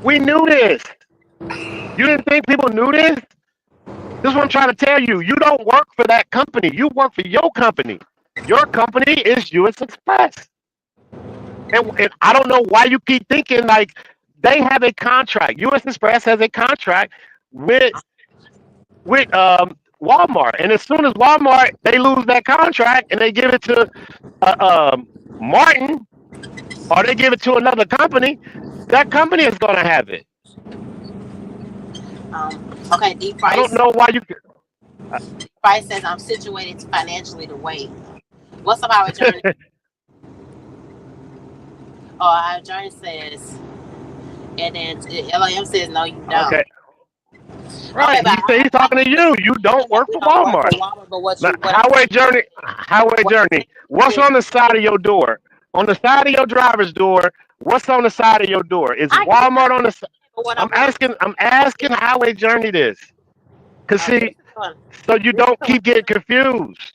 We knew this. You didn't think people knew this? This is what I'm trying to tell you. You don't work for that company. You work for your company. Your company is US Express. And I don't know why you keep thinking like they have a contract. US Express has a contract with Walmart, and as soon as Walmart they lose that contract and they give it to Martin or they give it to another company, that company is going to have it. Okay, D I don't Price. know why you. Price says I'm situated financially to wait. What's up, our journey? Oh, our journey says, and then LAM says no, you don't. Okay, Okay, right. but He said he's talking to you. You don't work we for don't work for Walmart. Walmart. But what Now, you what I'm Highway what I'm Journey. What's saying on the side of your door? On the side of your driver's door. What's on the side of your door? Is I get Walmart on the? but I'm what I'm asking. I'm asking Highway Journey this. Cause see, so you listen don't to what keep getting confused.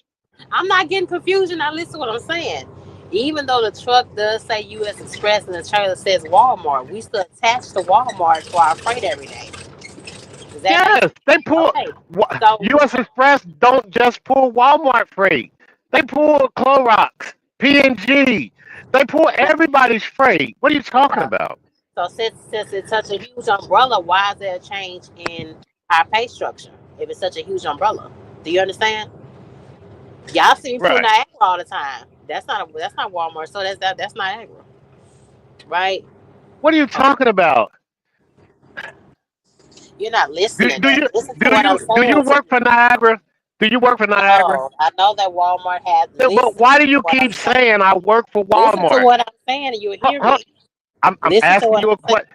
I'm not getting confusion. Now listen to what I'm saying. Even though the truck does say U.S. Express and the trailer says Walmart, we still attach to Walmart for our freight every day. Does that make Yes, sense? they pull. Okay. So U.S. Express don't just pull Walmart freight. They pull Clorox, P&G. They pull everybody's freight. What are you talking uh, about? since it's such a huge umbrella, why is there a change in our pay structure? If it's such a huge umbrella, do you understand? Y'all see me pull Right. Niagara all the time. That's not Walmart. So that's Niagara, right? What are you Okay. talking about? You're not Do, listening. do you Listen to do what I'm you do you saying to work you. for Niagara? Do you work for Niagara? No, I know that Walmart has. Yeah, but Listen why do to you what I'm keep saying. saying I work for Listen to Walmart? what I'm saying, and you'll hear Huh? me. I'm Listen to asking what you a I'm saying. question.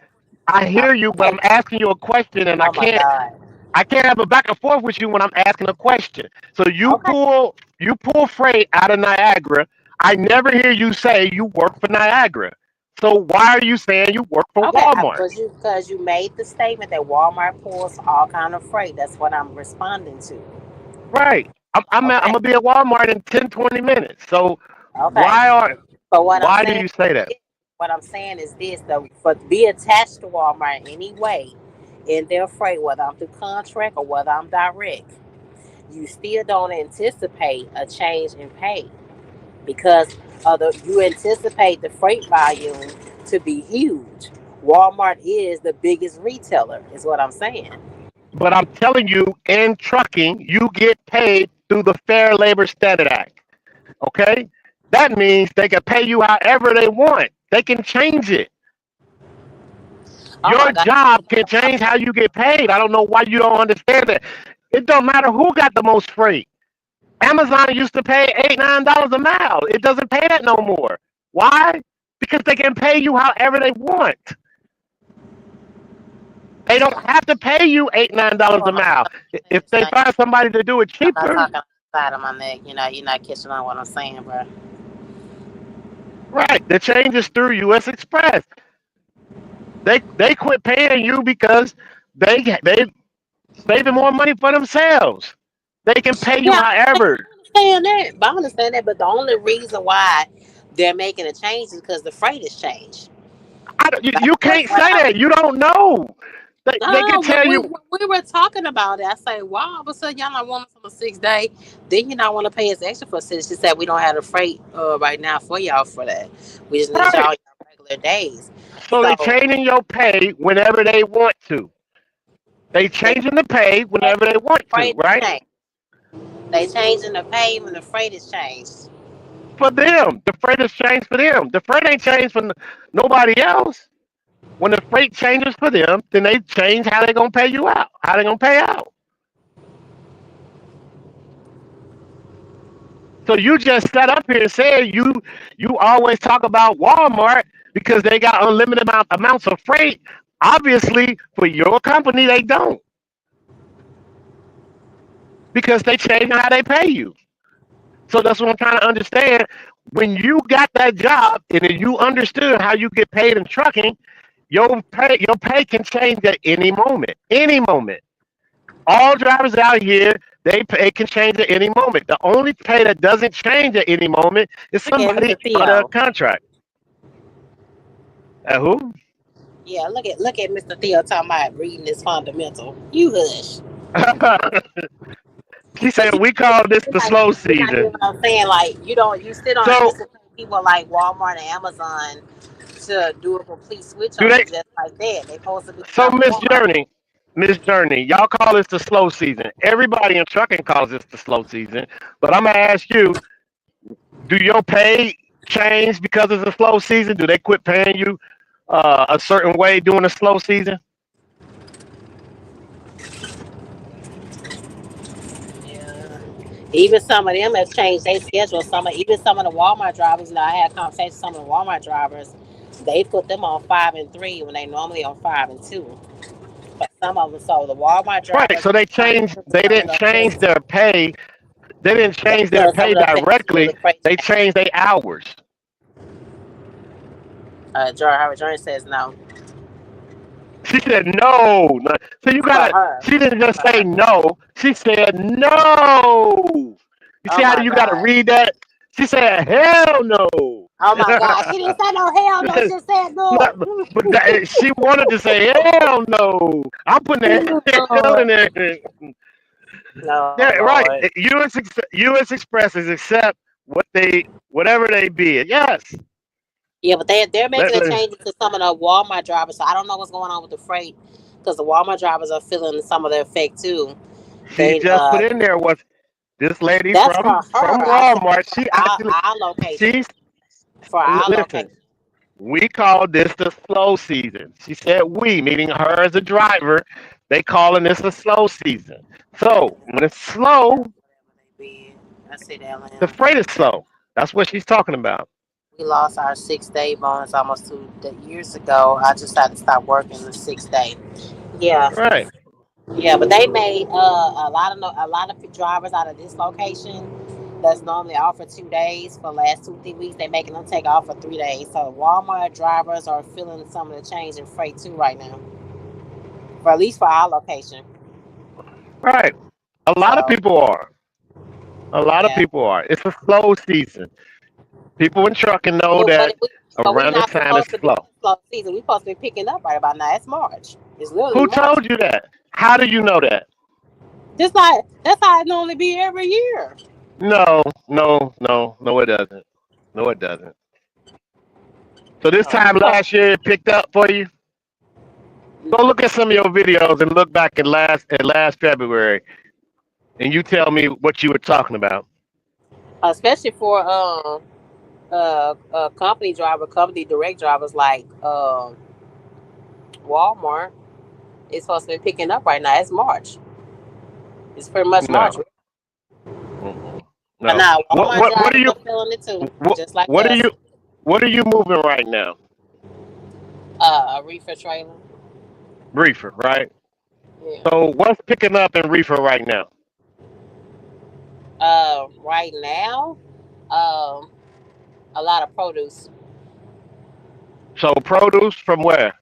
I hear you, but Okay. I'm asking you a question, and Oh my God. I can't have a back and forth with you when I'm asking a question. So Okay. you pull freight out of Niagara. I never hear you say you work for Niagara. So why are you saying you work for Okay. Walmart? Because you made the statement that Walmart pulls all kind of freight. That's what I'm responding to. Right. I'm Okay. gonna be at Walmart in 10, 20 minutes. So Okay. But why do you say that? what I'm saying is this: though, for to be attached to Walmart in any way in their freight, whether I'm through contract or whether I'm direct, you still don't anticipate a change in pay because you anticipate the freight volume to be huge. Walmart is the biggest retailer, is what I'm saying. But I'm telling you, in trucking, you get paid through the Fair Labor Standard Act. Okay? That means they can pay you however they want. They can change it. Oh Your my God. job can change how you get paid. I don't know why you don't understand that. It don't matter who got the most freight. Amazon used to pay $8, $9 a mile. It doesn't pay that no more. Why? Because they can pay you however they want. They don't have to pay you $8, $9 a Hold on. mile. If they find somebody to do it I'm not cheaper, talking outside of my neck. You're not catching on what I'm saying, bro. right? The change is through US Express. They quit paying you because they saving more money for themselves. They can pay you Yeah, I however. understand that. But I understand that. But the only reason why they're making a change is because the freight has changed. You That's can't what say I'm. that. You don't know. They can No, tell you when we were talking about it, I say, "Why all of a sudden y'all not want us on the 6 day? Then you not want to pay us extra for it." She said, "We don't have the freight right now for y'all for that. We just need right. y'all regular days." So they So changing your pay whenever they want to. They the changing the pay whenever they want to, freight right? changed. They changing the pay when the freight is changed. For them. The freight has changed for them. The freight ain't changed for nobody else. When the freight changes for them, then they change how they gonna pay you out. How they gonna pay out. So you just sat up here and said you always talk about Walmart because they got unlimited amounts of freight. Obviously, for your company, they don't because they change how they pay you. So that's what I'm trying to understand. When you got that job and then you understood how you get paid in trucking, your pay can change at any moment. Any moment. All drivers out here, they pay can change at any moment. The only pay that doesn't change at any moment is Look at somebody Mr. under a Theo. contract. Who? Yeah, look at Mr. Theo talking about reading is fundamental. You hush. She But said we call this the slow you're not hearing season. what I'm saying. Like you still don't So anticipate people like Walmart and Amazon to do a complete switch do on they? you just like that. They're supposed to be So number Miss one. Journey, Miss Journey, y'all call this the slow season. Everybody in trucking calls this the slow season. But I'm gonna ask you, do your pay change because it's a slow season? Do they quit paying you a certain way during the slow season? Yeah. Even some of them have changed their schedule. Even some of the Walmart drivers. I had conversations with some of the Walmart drivers. They put them on 5 and 3 when they normally on 5 and 2. But some of them, so the Walmart Right. drivers So they are changed. feeling They some of didn't the change effects. their pay. They didn't They're change their feeling some pay of the effects too of directly. the freight They change. changed their hours. Howard Jones says no She said no. No. So you for gotta. her. She didn't just For say her. no. She said no. You Oh see how my you gotta God. read that? She said hell no. Oh my God. She didn't say no hell no. She just said But no. she wanted to say hell no. I'm putting Oh the hell in Lord. there. No Yeah, right. Lord. U.S. Expresses accept whatever they bid. Yes. Yeah, but they're making Let, a let, change to some of the Walmart drivers. So I don't know what's going on with the freight because the Walmart drivers are feeling some of the effect too. she They just put in there was this lady That's for from her. I said Walmart. for She actually our location. she's For our listen. location. We call this the slow season. She said we, meaning her as a driver. They calling this a slow season. So when it's slow, Whatever they bid. I see that, the Atlanta. freight is slow. That's what she's talking about. We lost our 6 day bonus almost 2 years ago. I just had to stop working the 6 day. Yeah, Right. yeah, but they made a lot of drivers out of this location that's normally off for 2 days for the last 2 3 weeks. They making them take off for 3 days. So Walmart drivers are feeling some of the change in freight too right now, for at least for our location. Right. A lot of So people are. A lot of yeah, people are. It's a slow season. People in trucking know but that we around this not time it's supposed to be in slow. the slow season. We supposed to be picking up right about now. It's March. It's literally Who March. told you that? How do you know that? Just like that's how it normally be every year. No, no, no, no, it doesn't. No, it doesn't. So this Oh, time last year it picked up for you. Go look at some of your videos and look back at last February, and you tell me what you were talking about. especially for company direct drivers like Walmart. It's supposed to be picking up right now. It's March. It's pretty much March. No, mm-mm. But No. now Walmart What are drivers you are feeling it too, what just like what are us. you what are you moving right now? A reefer trailer. Reefer, right? Yeah. So what's picking up in reefer right now? Right now, um, a lot of produce So produce from where?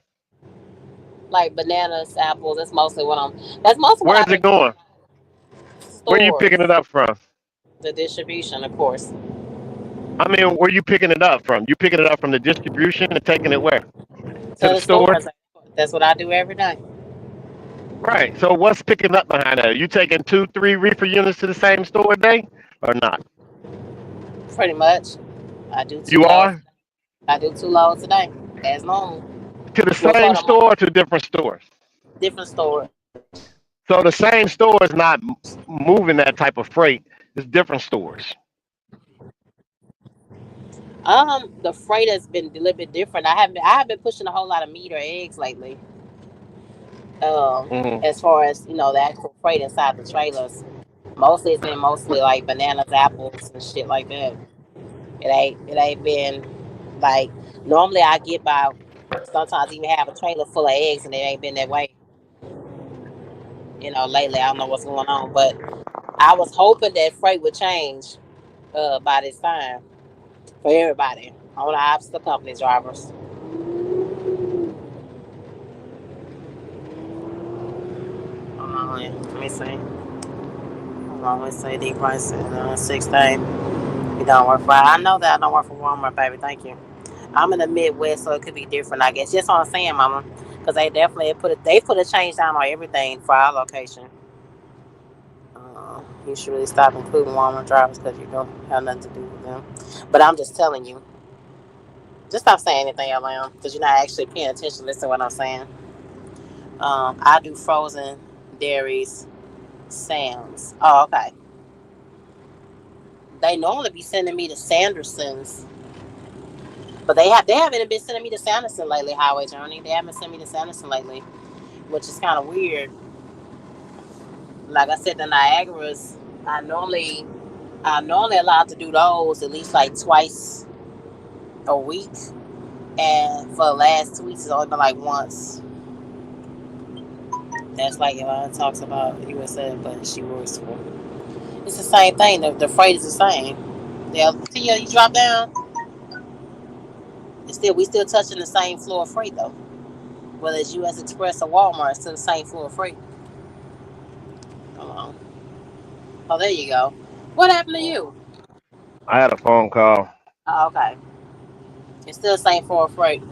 like bananas, apples. That's mostly what I'm. That's mostly what Where's I've it been getting going? from Where are you picking it stores. up from? The distribution, of course, I mean, where you picking it up from? You picking it up from the distribution and taking it where? to To the the store? stores. That's what I do every day. Right. So what's picking up behind that? You taking two, three reefer units to the same store a day or not? Pretty much, I do two You loads. are I do 2 loads a day, as normal. to the Well, for same the most store or to different stores. different stores. So the same store is not moving that type of freight. It's different stores. The freight has been a little bit different. I haven't been pushing a whole lot of meat or eggs lately. Hmm. As far as the actual freight inside the trailers, mostly it's been mostly like bananas, apples, and shit like that. It ain't been like normally I get by. Sometimes even have a trailer full of eggs, and it ain't been that way. Lately I don't know what's going on, but I was hoping that freight would change by this time for everybody, on the obstacle company drivers. Hold on, let me see. Hold on, let's see the price. 16. You don't work for. I know that I don't work for Walmart, baby. Thank you. I'm in the Midwest, so it could be different, I guess. Just what I'm saying, Mama, because they definitely put a change down on everything for our location. You should really stop including Walmart drivers because you don't have nothing to do with them. But I'm just telling you, just stop saying anything out loud because you're not actually paying attention. Listen to what I'm saying. I do frozen dairies, Sam's. Oh, okay. They normally be sending me to Sanderson's, but they haven't been sending me to Sanderson lately. Highway Journey. They haven't sent me to Sanderson lately, which is kind of weird. Like I said, the Niagara's. I normally I'm normally allowed to do those at least like twice a week, and for the last 2 weeks, it's only been like once. That's like Yvonne talks about USA, but she works for. It's the same thing. The freight is the same. Yeah, see, you drop down. We still touching the same floor of freight though. Whether it's U.S. Express or Walmart, it's still the same floor of freight. Hold on. Oh, there you go. What happened to you? I had a phone call. Oh, okay. It's still the same floor of freight.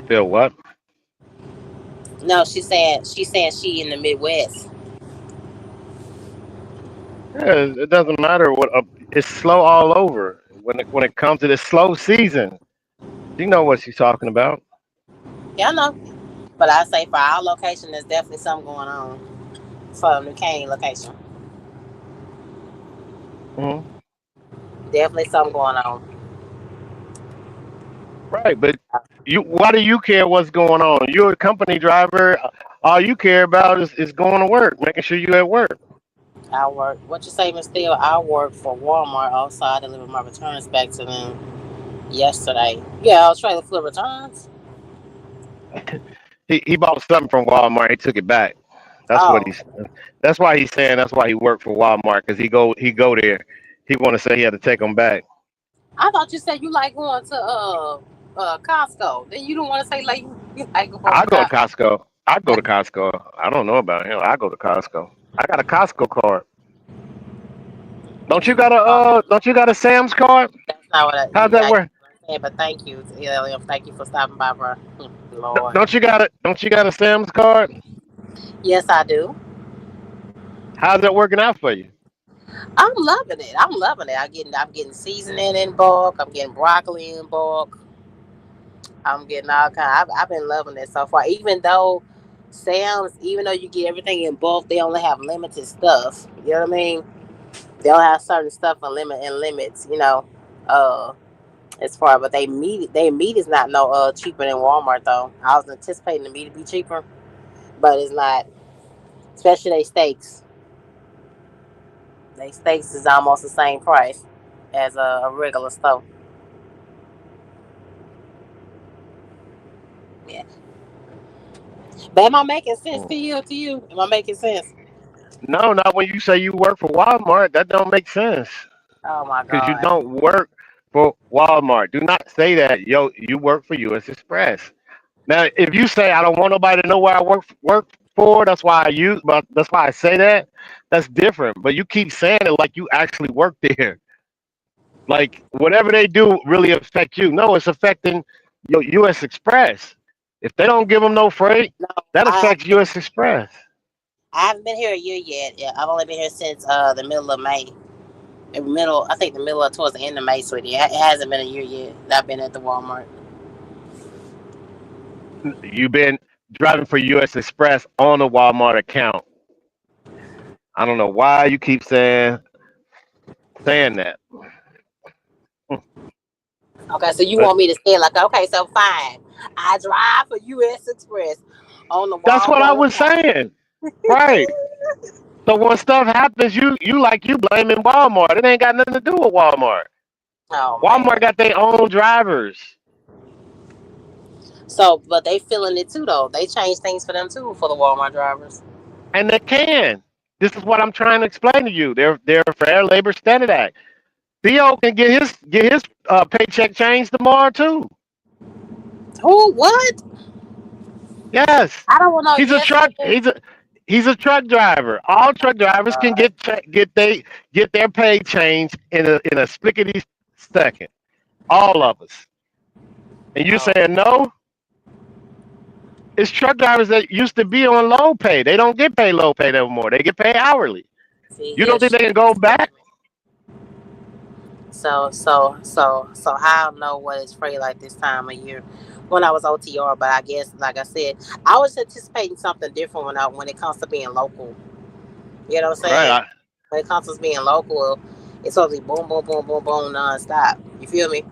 Still what? No, she's saying she in the Midwest. Yeah, it doesn't matter what. It's slow all over. When it comes to this slow season, you know what she's talking about. Yeah, I know. But I say for our location, there's definitely something going on for the New Caney location. Hmm. Definitely something going on. Right, but why do you care what's going on? You're a company driver. All you care about is going to work, making sure you at work. I work. What you say, Miss Steele? I work for Walmart. Also, I delivered my returns back to them yesterday. Yeah, I was trying to flip returns. He bought something from Walmart. He took it back. That's what Oh, he's. That's why he's saying. That's why he worked for Walmart because he go there. He want to say he had to take them back. I thought you said you like going to Costco. Then you don't want to say like you like going I to go to Costco. Costco. I go to Costco. I don't know about him. I go to Costco. I got a Costco card. Don't you got a Sam's card? That's not what I. How's that Yeah, I work? said, but thank you, Elliot. Thank you for stopping by, bro. Lord. Don't you got a Sam's card? Yes, I do. How's that working out for you? I'm loving it. I'm loving it. I'm getting seasoning in bulk. I'm getting broccoli in bulk. I'm getting all kind. I've been loving it so far. Even though you get everything in bulk, they only have limited stuff. You know what I mean? They don't have certain stuff in limits. Uh, as far, but they meat is not no cheaper than Walmart though. I was anticipating the meat to be cheaper, but it's not. Especially they steaks. They steaks is almost the same price as a regular store. Yeah. But am I making sense to Mm. you? To you? Am I making sense? No, not when you say you work for Walmart. That don't make sense Oh my because you God. don't work for Walmart. Do not say that. Yo, you work for U.S. Express. Now, if you say I don't want nobody to know where I work for, that's why I say that. That's different. But you keep saying it like you actually work there. Like whatever they do really affect you. No, it's affecting your U.S. Express. If they don't give them no freight, No, that I affects haven't. U.S. Express. I haven't been here a year yet. Yeah, I've only been here since the middle of May. I think the middle of towards the end of May, sweetie. It hasn't been a year yet. That I've been at the Walmart. You've been driving for U.S. Express on a Walmart account. I don't know why you keep saying that. Okay, so you But want me to say like, okay, so fine. I drive for US Express on the that's what I Walmart was account. saying. Right. So when stuff happens, you blaming Walmart. It ain't got nothing to do with Walmart. Oh Walmart man. got their own drivers, So, but they feeling it too, though. They change things for them too for the Walmart drivers. and they can. This is what I'm trying to explain to you. They're Fair Labor Standard Act. Theo can get his paycheck changed tomorrow too. Who? What? Yes, I don't want no he's a yes truck. man. He's a truck driver. All truck drivers can God. get their pay changed in a splickety second. All of us. And you're Oh, saying no? It's truck drivers that used to be on low pay. They don't get paid low pay no more. They get paid hourly. see, You don't here's think they shit. can go back? So, how I know what is free like this time of year when I was OTR, but I guess, like I said, I was anticipating something different when it comes to being local. You know what I'm Right. saying? When it comes to being local, it's supposed to be boom, boom, boom, boom, boom, nonstop. You feel me?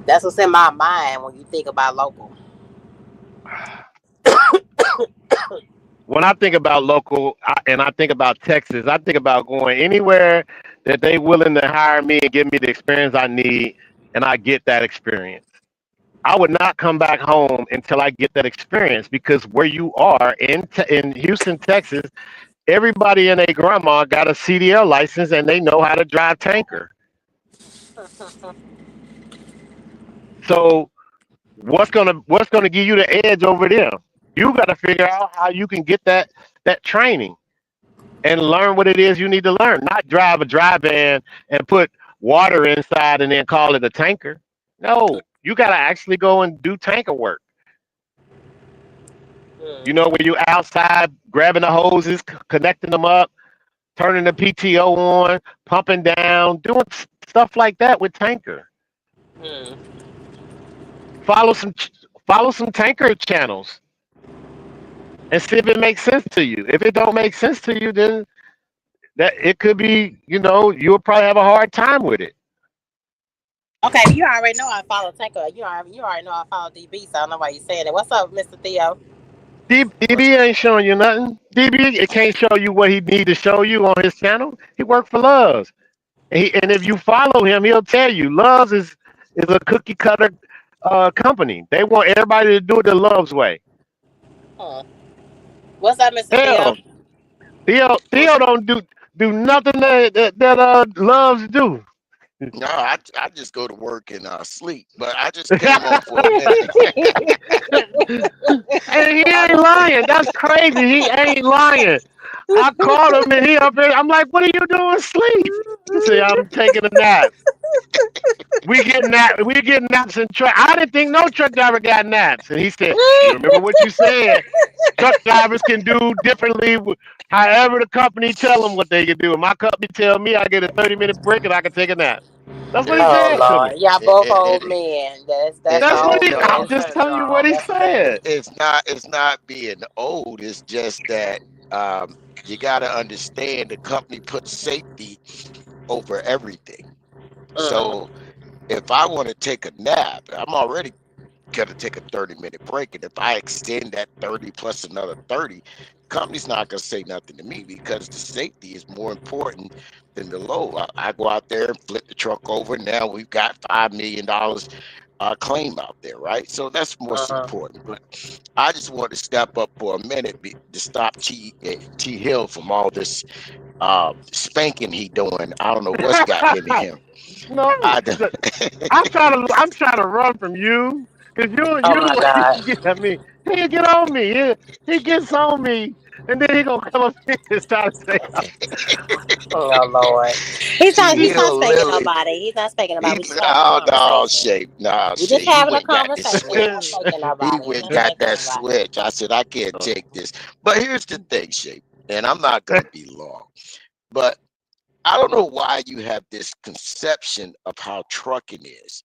That's what's in my mind when you think about local. When I think about local and I think about Texas, I think about going anywhere that they willing to hire me and give me the experience I need, and I get that experience. I would not come back home until I get that experience because where you are in Houston, Texas, everybody and their grandma got a CDL license and they know how to drive tanker. So what's gonna give you the edge over them? You got to figure out how you can get that training and learn what it is you need to learn. Not drive a dry van and put water inside and then call it a tanker. No, you got to actually go and do tanker work. You know, Hmm. where you outside grabbing the hoses, connecting them up, turning the PTO on, pumping down, doing stuff like that with tanker. Hmm. Follow some follow some tanker channels and see if it makes sense to you. If it don't make sense to you, then that it could be, you'll probably have a hard time with it. Okay, you already know I follow Tanko. You already know I follow DB, so I don't know why you saying it. What's up, Mr. Theo? What's DB ain't showing you nothing. DB it can't show you what he need to show you on his channel. He worked for Loves, and if you follow him, he'll tell you Loves is a cookie cutter company. They want everybody to do it the Loves way. Hmm. What's up, Mr. Theo? Hell, Theo what's don't do nothing that Loves do. no? I just go to work and sleep. But I just came on for a minute. And he I ain't lying. That's crazy. He ain't lying. I called him and he up here. I'm like, what are you doing? Sleep. He said, I'm taking a nap. We get naps in truck. I didn't think no truck driver got naps. And he said, you remember what you said? Truck drivers can do differently however the company tell them what they can do. And my company tell me I get a 30-minute break and I can take a nap. That's what he and, Oh said and, to me. Lord, y'all and, both and, old men. That's That's the what old he. man I'm no, just telling you what syndrome. he That's the thing. said. it's not being old. It's just that you got to understand the company puts safety over everything. Mm-hmm. So if I want to take a nap, I'm already gonna take a 30-minute break. And if I extend that 30 plus another 30, company's not gonna say nothing to me because the safety is more important than the load. I go out there and flip the truck over. Now we've got $5 million claim out there, right? So that's most Uh-huh. important. But I just want to step up for a minute to stop T Hill from all this spanking he doing. I don't know what's got into him. No, I don't- I'm trying to run from you because you Oh you the my one God. he get at me. He get on me. He gets on me, and then he gonna come up here and try to say, Oh Lord. T He's not Hill spanking literally. nobody. He's not spanking nobody. He We just having a oh no conversation. shape, no We just shape. He having a went and got this conversation. He's not switch. spanking He nobody. He's went and not got spanking that nobody. switch. I said I can't take this. But here's the thing, shape, and I'm not gonna be long. But I don't know why you have this conception of how trucking is,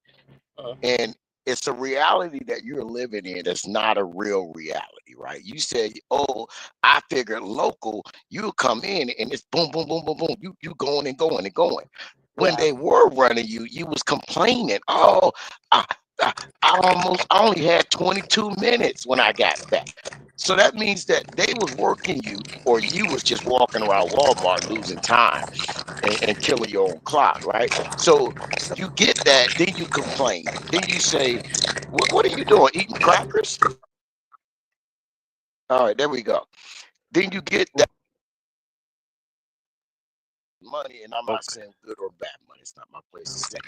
Uh, and it's a reality that you're living in. That's not a real reality, right? You say, "Oh, I figured local. You come in and it's boom, boom, boom, boom, boom. You going and going and going." When Yeah. they were running you, you was complaining. Oh, I, I, I only had 22 minutes when I got back. So that means that they was working you, or you was just walking around Walmart losing time and killing your own clock, right? So you get that, then you complain. Then you say, what are you doing? Eating crackers? All right, there we go. Then you get that money, and I'm not Okay. saying good or bad money. It's not my place to say,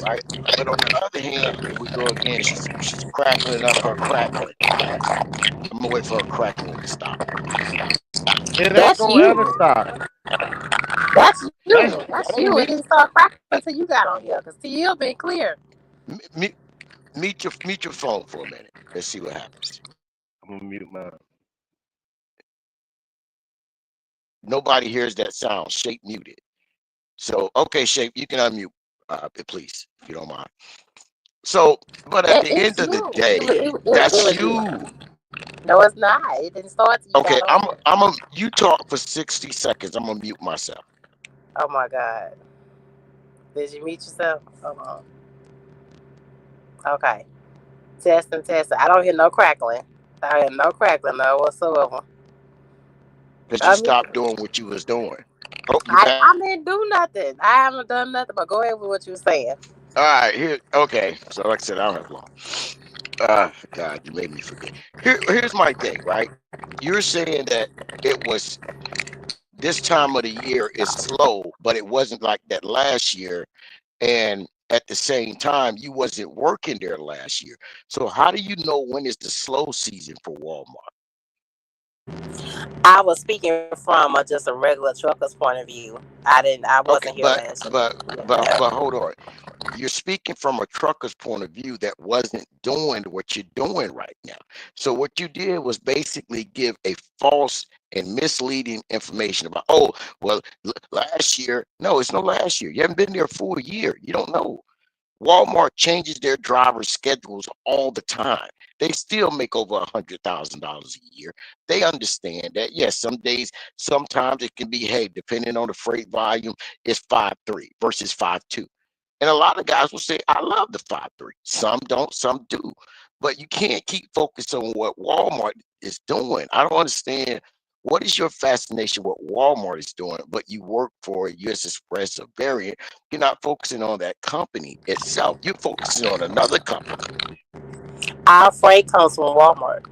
right? But on the other hand, here we go again. She's crackling up her crackling. I'm gonna wait for her crackling to stop. It ain't That's gonna ever you. stop. That's you. That's That's that ain't you. It me. didn't start cracking until you got on here. Because TL been clear. Meet, meet your phone for a minute. Let's see what happens. I'm gonna mute mine. Nobody hears that sound. Shape muted. So okay, Shape, you can unmute, please, if you don't mind. So, but at the It's end of the you. day, It that's was you. you. No, it's not. It didn't start till you Okay, got on here. you talk for 60 seconds. I'm gonna mute myself. Oh my God. Did you meet yourself? Hold on. Okay. Testing, testing. I don't hear no crackling. I hear no crackling, no whatsoever. Because you I mean, stopped doing what you was doing. Oh, you back? I didn't do nothing. I haven't done nothing. But go ahead with what you were saying. All right, here. Okay, so like I said, I don't have long. God, you made me forget. Here's my thing, right? You're saying that it was this time of the year is slow, but it wasn't like that last year. And at the same time, you wasn't working there last year. So how do you know when is the slow season for Walmart? I was speaking from just a regular trucker's point of view. I Okay, wasn't here last year. but hold on. You're speaking from a trucker's point of view that wasn't doing what you're doing right now. So what you did was basically give a false and misleading information about, oh, well, last year. No, it's no last year. You haven't been there for a year. You don't know. Walmart changes their driver schedules all the time. They still make over $100,000 a year. They understand that. Yes, some days, sometimes it can be, hey, depending on the freight volume, it's 5.3 versus 5.2. And a lot of guys will say, I love the 5.3. Some don't, some do. But you can't keep focused on what Walmart is doing. I don't understand what is your fascination with Walmart is doing, but you work for US Express or Variant. You're not focusing on that company itself. You're focusing on another company. Our freight comes from Walmart.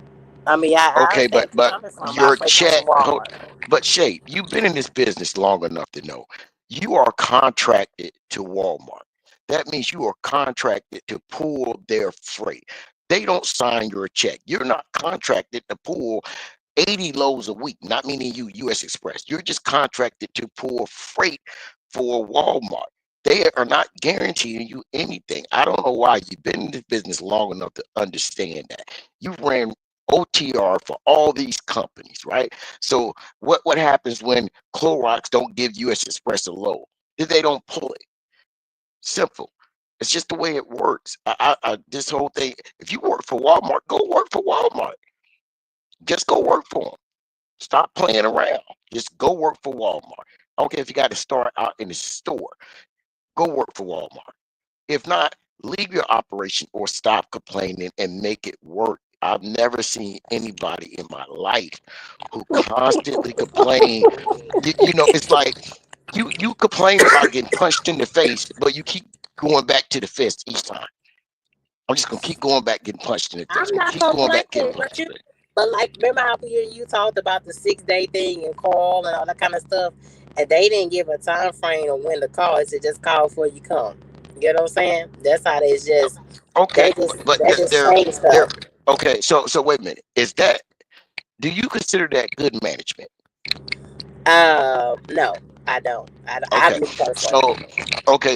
I mean, I Okay, understand where you're but coming from. Our your freight comes check, from Walmart. but Shape, you've been in this business long enough to know you are contracted to Walmart. That means you are contracted to pull their freight. They don't sign your check. You're not contracted to pull 80 loads a week, not meaning you US Express. You're just contracted to pull freight for Walmart. They are not guaranteeing you anything. I don't know why you've been in this business long enough to understand that. You ran OTR for all these companies, right? So what happens when Clorox don't give US Express a load? They don't pull it. Simple. It's just the way it works. This whole thing. If you work for Walmart, go work for Walmart. Just go work for them. Stop playing around. Just go work for Walmart. I don't care if you got to start out in the store. Go work for Walmart. If not, leave your operation or stop complaining and make it work. I've never seen anybody in my life who constantly complain. It's like you complain about getting punched in the face, but you keep going back to the fist each time. I'm just gonna keep going back getting punched in the face. I'm I'm gonna not keep going back getting complaining, punched. but like, remember how you talked about the 6 day thing and call and all that kind of stuff, and they didn't give a time frame on when to call. It's just call before you come. You know what I'm saying? That's how Okay, but they just change they're stuff. okay. So wait a minute. Is that do you consider that good management? No, I don't. Okay, Me personally. so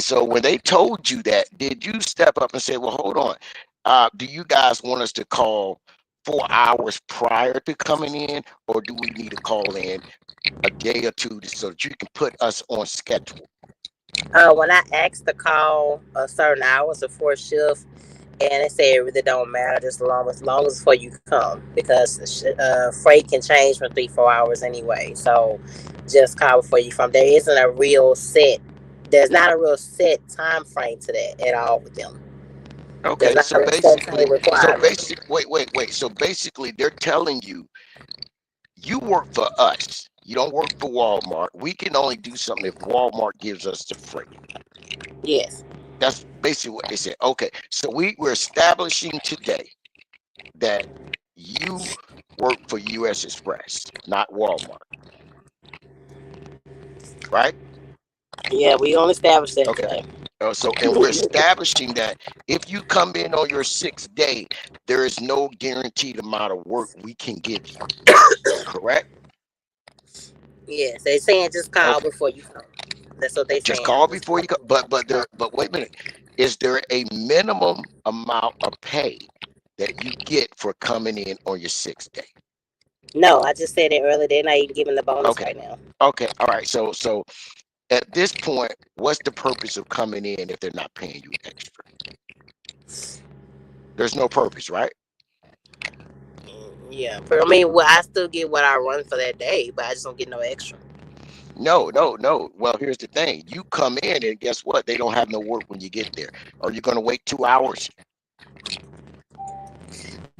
so when they told you that, did you step up and say, "Well, hold on, do you guys want us to call 4 hours prior to coming in, or do we need to call in a day or two so that you can put us on schedule?" When I asked to call a certain hours before shift, and they say it really don't matter just long as before you come because freight can change from 3 4 hours anyway. So just call before you come. There isn't a real set there's not a real set time frame to that at all with them. There's Okay, not so a set basically, time requirement. wait. So basically, they're telling you you work for us. You don't work for Walmart. We can only do something if Walmart gives us the freight. Yes. That's basically what they said. Okay, so we're establishing today that you work for U.S. Express, not Walmart, right? Yeah, we only established that Okay. today. So, and we're establishing that if you come in on your 6th day, there is no guaranteed amount of work we can give you. Correct? Yes, they saying just call Okay. before you come. That's what they Just saying. call Just before call you go. before you come. But wait a minute. Is there a minimum amount of pay that you get for coming in on your 6th day? No, I just said it earlier. They're not even giving the bonus Okay. right now. Okay. All right. So at this point, what's the purpose of coming in if they're not paying you extra? There's no purpose, right? Yeah, but I mean, well, I still get what I run for that day, but I just don't get no extra. No. Well, here's the thing. You come in and guess what? They don't have no work when you get there. Are you going to wait 2 hours?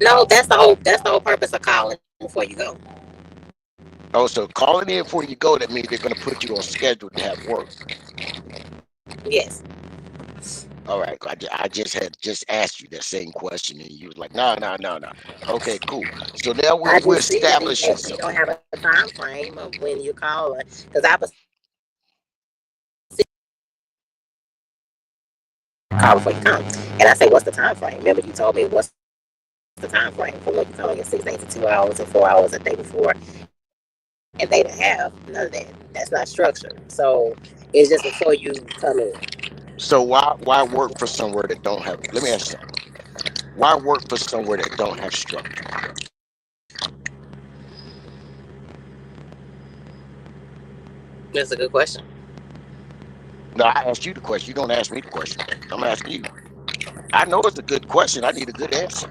No, that's the whole purpose of calling before you go. Oh, so calling in before you go, that means they're going to put you on schedule to have work. Yes. All right. I just asked you that same question and you was like, no. Okay, cool. So now I we're just said establishing they don't something. have a time frame of when you call it. Because I was call before you come. And I say, what's the time frame? Remember, you told me what's the time frame from when you come in 6 days to 2 hours and 4 hours a day before. And they didn't have none of that. That's not structured. So it's just before you come in. So why work for somewhere that don't have, let me ask you something. Why work for somewhere that don't have structure? That's a good question. No, I asked you the question. You don't ask me the question. I'm asking you. I know it's a good question. I need a good answer.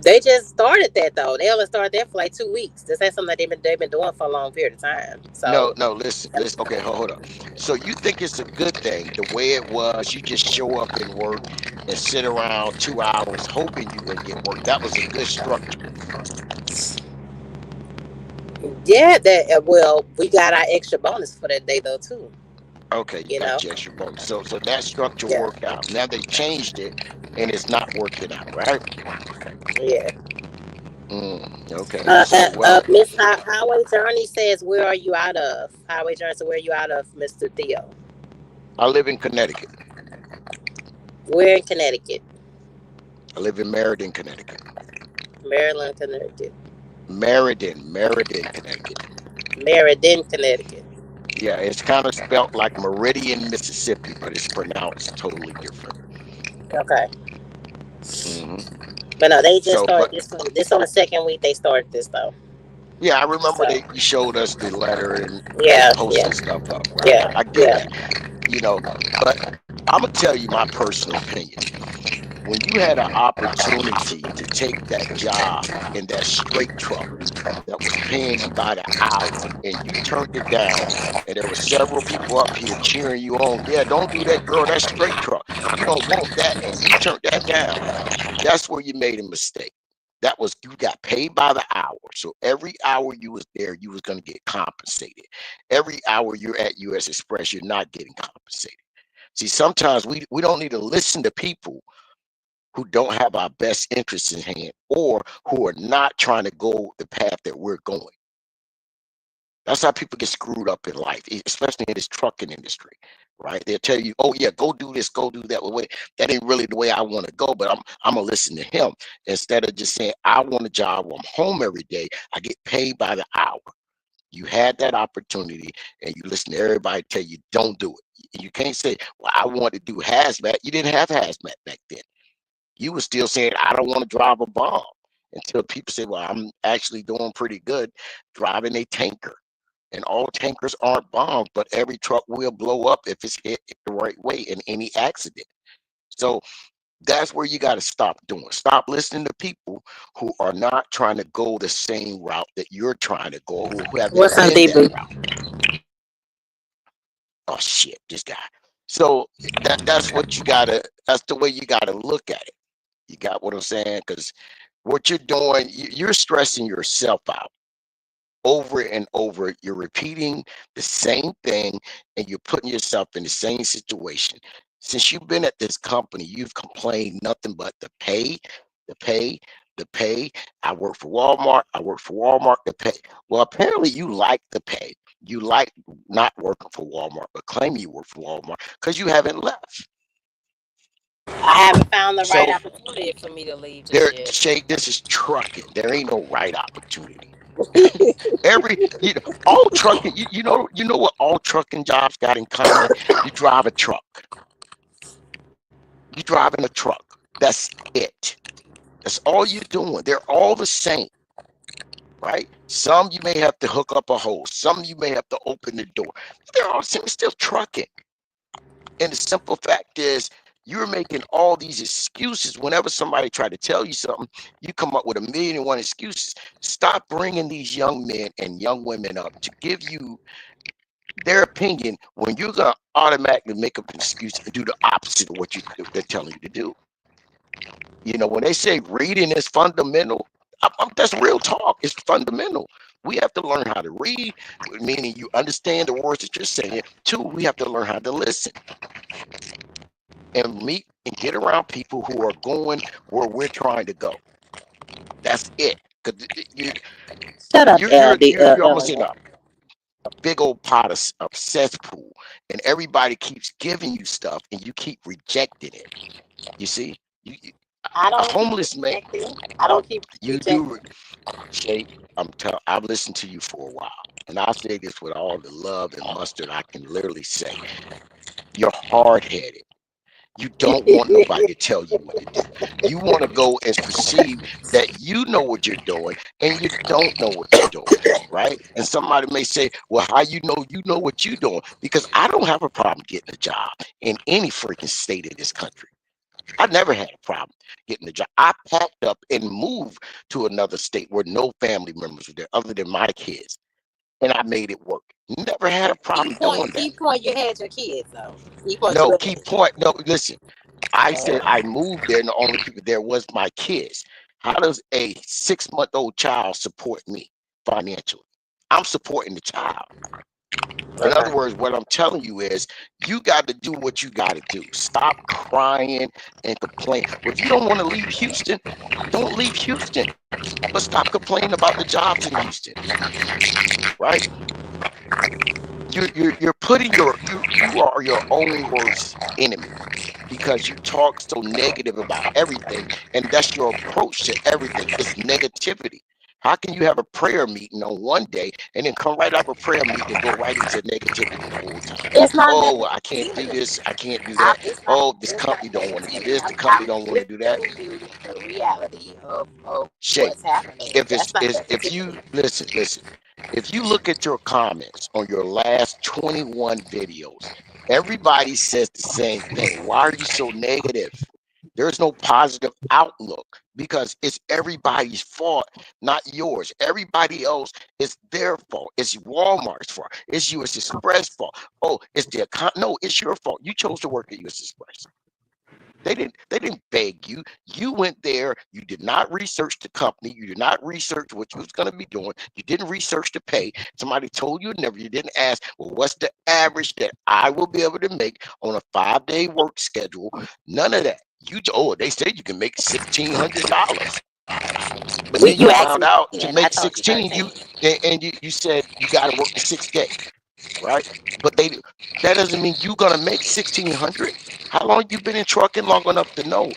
They just started that though. They only started that for like 2 weeks. This ain't something that they've been doing for a long period of time. So No, listen. Okay, hold up. So you think it's a good thing the way it was? You just show up and work and sit around 2 hours hoping you're gonna get work. That was a good structure. yeah, that well, we got our extra bonus for that day though too. Okay, you You know, got your extra bonus. So that structure yeah, worked out. Now they changed it and it's not working out, right? yeah. Okay. So well, Highway Journey says, "Where are you out of?" Highway Journey says, "Where are you out of, Mister Theo?" I live in Connecticut. We're in Connecticut, I live in Meriden, Connecticut. Maryland, Connecticut, Meriden, Connecticut. Meriden, Connecticut. Yeah, it's kind of spelt like Meridian, Mississippi, but it's pronounced totally different. Okay, hmm but no, they just So, started but this one. This on the second week they started this though. yeah, I remember So that you showed us the letter and they yeah, posting yeah, stuff up, right? yeah, I get yeah. that, you know, but I'm gonna tell you my personal opinion. When you had an opportunity to take that job in that straight truck that was paying you by the hour and you turned it down and there were several people up here cheering you on, yeah, don't do that, girl, that's straight truck, you don't want that, and you turned that down, that's where you made a mistake. That was, you got paid by the hour, so every hour you was there you was going to get compensated. Every hour you're at US Express you're not getting compensated. See, sometimes we don't need to listen to people who don't have our best interests in hand or who are not trying to go the path that we're going. That's how people get screwed up in life, especially in this trucking industry, right? They'll tell you, oh yeah, go do this, go do that. Well, wait, that ain't really the way I want to go, but I'm gonna listen to him instead of just saying, I want a job where I'm home every day. I get paid by the hour. You had that opportunity and you listen to everybody tell you don't do it. You can't say, well, I want to do hazmat. You didn't have hazmat back then. You were still saying, I don't want to drive a bomb until people say, well, I'm actually doing pretty good driving a tanker. And all tankers aren't bombs, but every truck will blow up if it's hit the right way in any accident. So that's where you got to stop doing. Stop listening to people who are not trying to go the same route that you're trying to go, who have What's never up, been that DB? route. Oh shit, this guy. So that's what you gotta. That's the way you gotta look at it. You got what I'm saying? Because what you're doing, you're stressing yourself out over and over. You're repeating the same thing, and you're putting yourself in the same situation. Since you've been at this company, you've complained nothing but the pay, the pay, the pay. I work for Walmart. I work for Walmart. The pay. Well, apparently you like the pay. You like not working for Walmart, but claiming you work for Walmart because you haven't left. I haven't found the right So opportunity for me to leave just there, yet. Shay, this is trucking. There ain't no right opportunity. Every all trucking, you know what all trucking jobs got in common? You drive a truck. You driving a truck. That's it. That's all you're doing. They're all the same, right? Some you may have to hook up a hose. Some you may have to open the door. They're all the same. It's still trucking. And the simple fact is, you're making all these excuses. Whenever somebody try to tell you something, you come up with 1,000,001 excuses. Stop bringing these young men and young women up to give you their opinion when you're going to automatically make up an excuse and do the opposite of what they're telling you to do. You know, when they say reading is fundamental, that's real talk. It's fundamental. We have to learn how to read, meaning you understand the words that you're saying. Two, we have to learn how to listen and meet and get around people who are going where we're trying to go. That's it. Because Shut up, you're almost in a big old pot of cesspool, and everybody keeps giving you stuff, and you keep rejecting it. You see, I a don't keep homeless man, rejecting. I don't keep you do. rejecting. Shay, I've listened to you for a while, and I say this with all the love and mustard I can literally say. You're hard headed. You don't want nobody to tell you what to do. You want to go and perceive that you know what you're doing and you don't know what you're doing, right? And somebody may say, well, how you know what you're doing? Because I don't have a problem getting a job in any freaking state in this country. I never had a problem getting a job. I packed up and moved to another state where no family members were there other than my kids. And I made it work. Never had a problem doing that. Key point, you had your kids though. Key point, No, you key point. No, listen. I said I moved there, and the only people there was my kids. How does a 6-month-old child support me financially? I'm supporting the child. In other okay. words, what I'm telling you is you got to do what you got to do. Stop crying and complain. Well, if you don't want to leave Houston, don't leave Houston. But stop complaining about the jobs in Houston, right? You're putting you are your own worst enemy because you talk so negative about everything, and that's your approach to everything. It's negativity. How can you have a prayer meeting on one day and then come right out of a prayer meeting and go right into negativity the whole time? It's not Oh, well, I can't do negativity. this. I can't do that. It's not. Oh, this It's not company don't want to do negativity. this. The company don't want to do that. Telling you the reality of Shay, what's happening. if That's not if negativity. you listen, if you look at your comments on your last 21 videos, everybody says the same thing. Why are you so negative? There's no positive outlook because it's everybody's fault, not yours. Everybody else, it's their fault. It's Walmart's fault. It's US Express fault. Oh, it's no, it's your fault. You chose to work at US Express. They didn't beg you. You went there. You did not research the company. You did not research what you was going to be doing. You didn't research the pay. Somebody told you never. You didn't ask, well, what's the average that I will be able to make on a 5-day work schedule? None of that. They said you can make $1,600. But then You you asked found me out to 10. I make told you 16, 13. you said you got to work the 6 day, right? But that doesn't mean you're gonna make 1,600. How long you been in trucking long enough to know?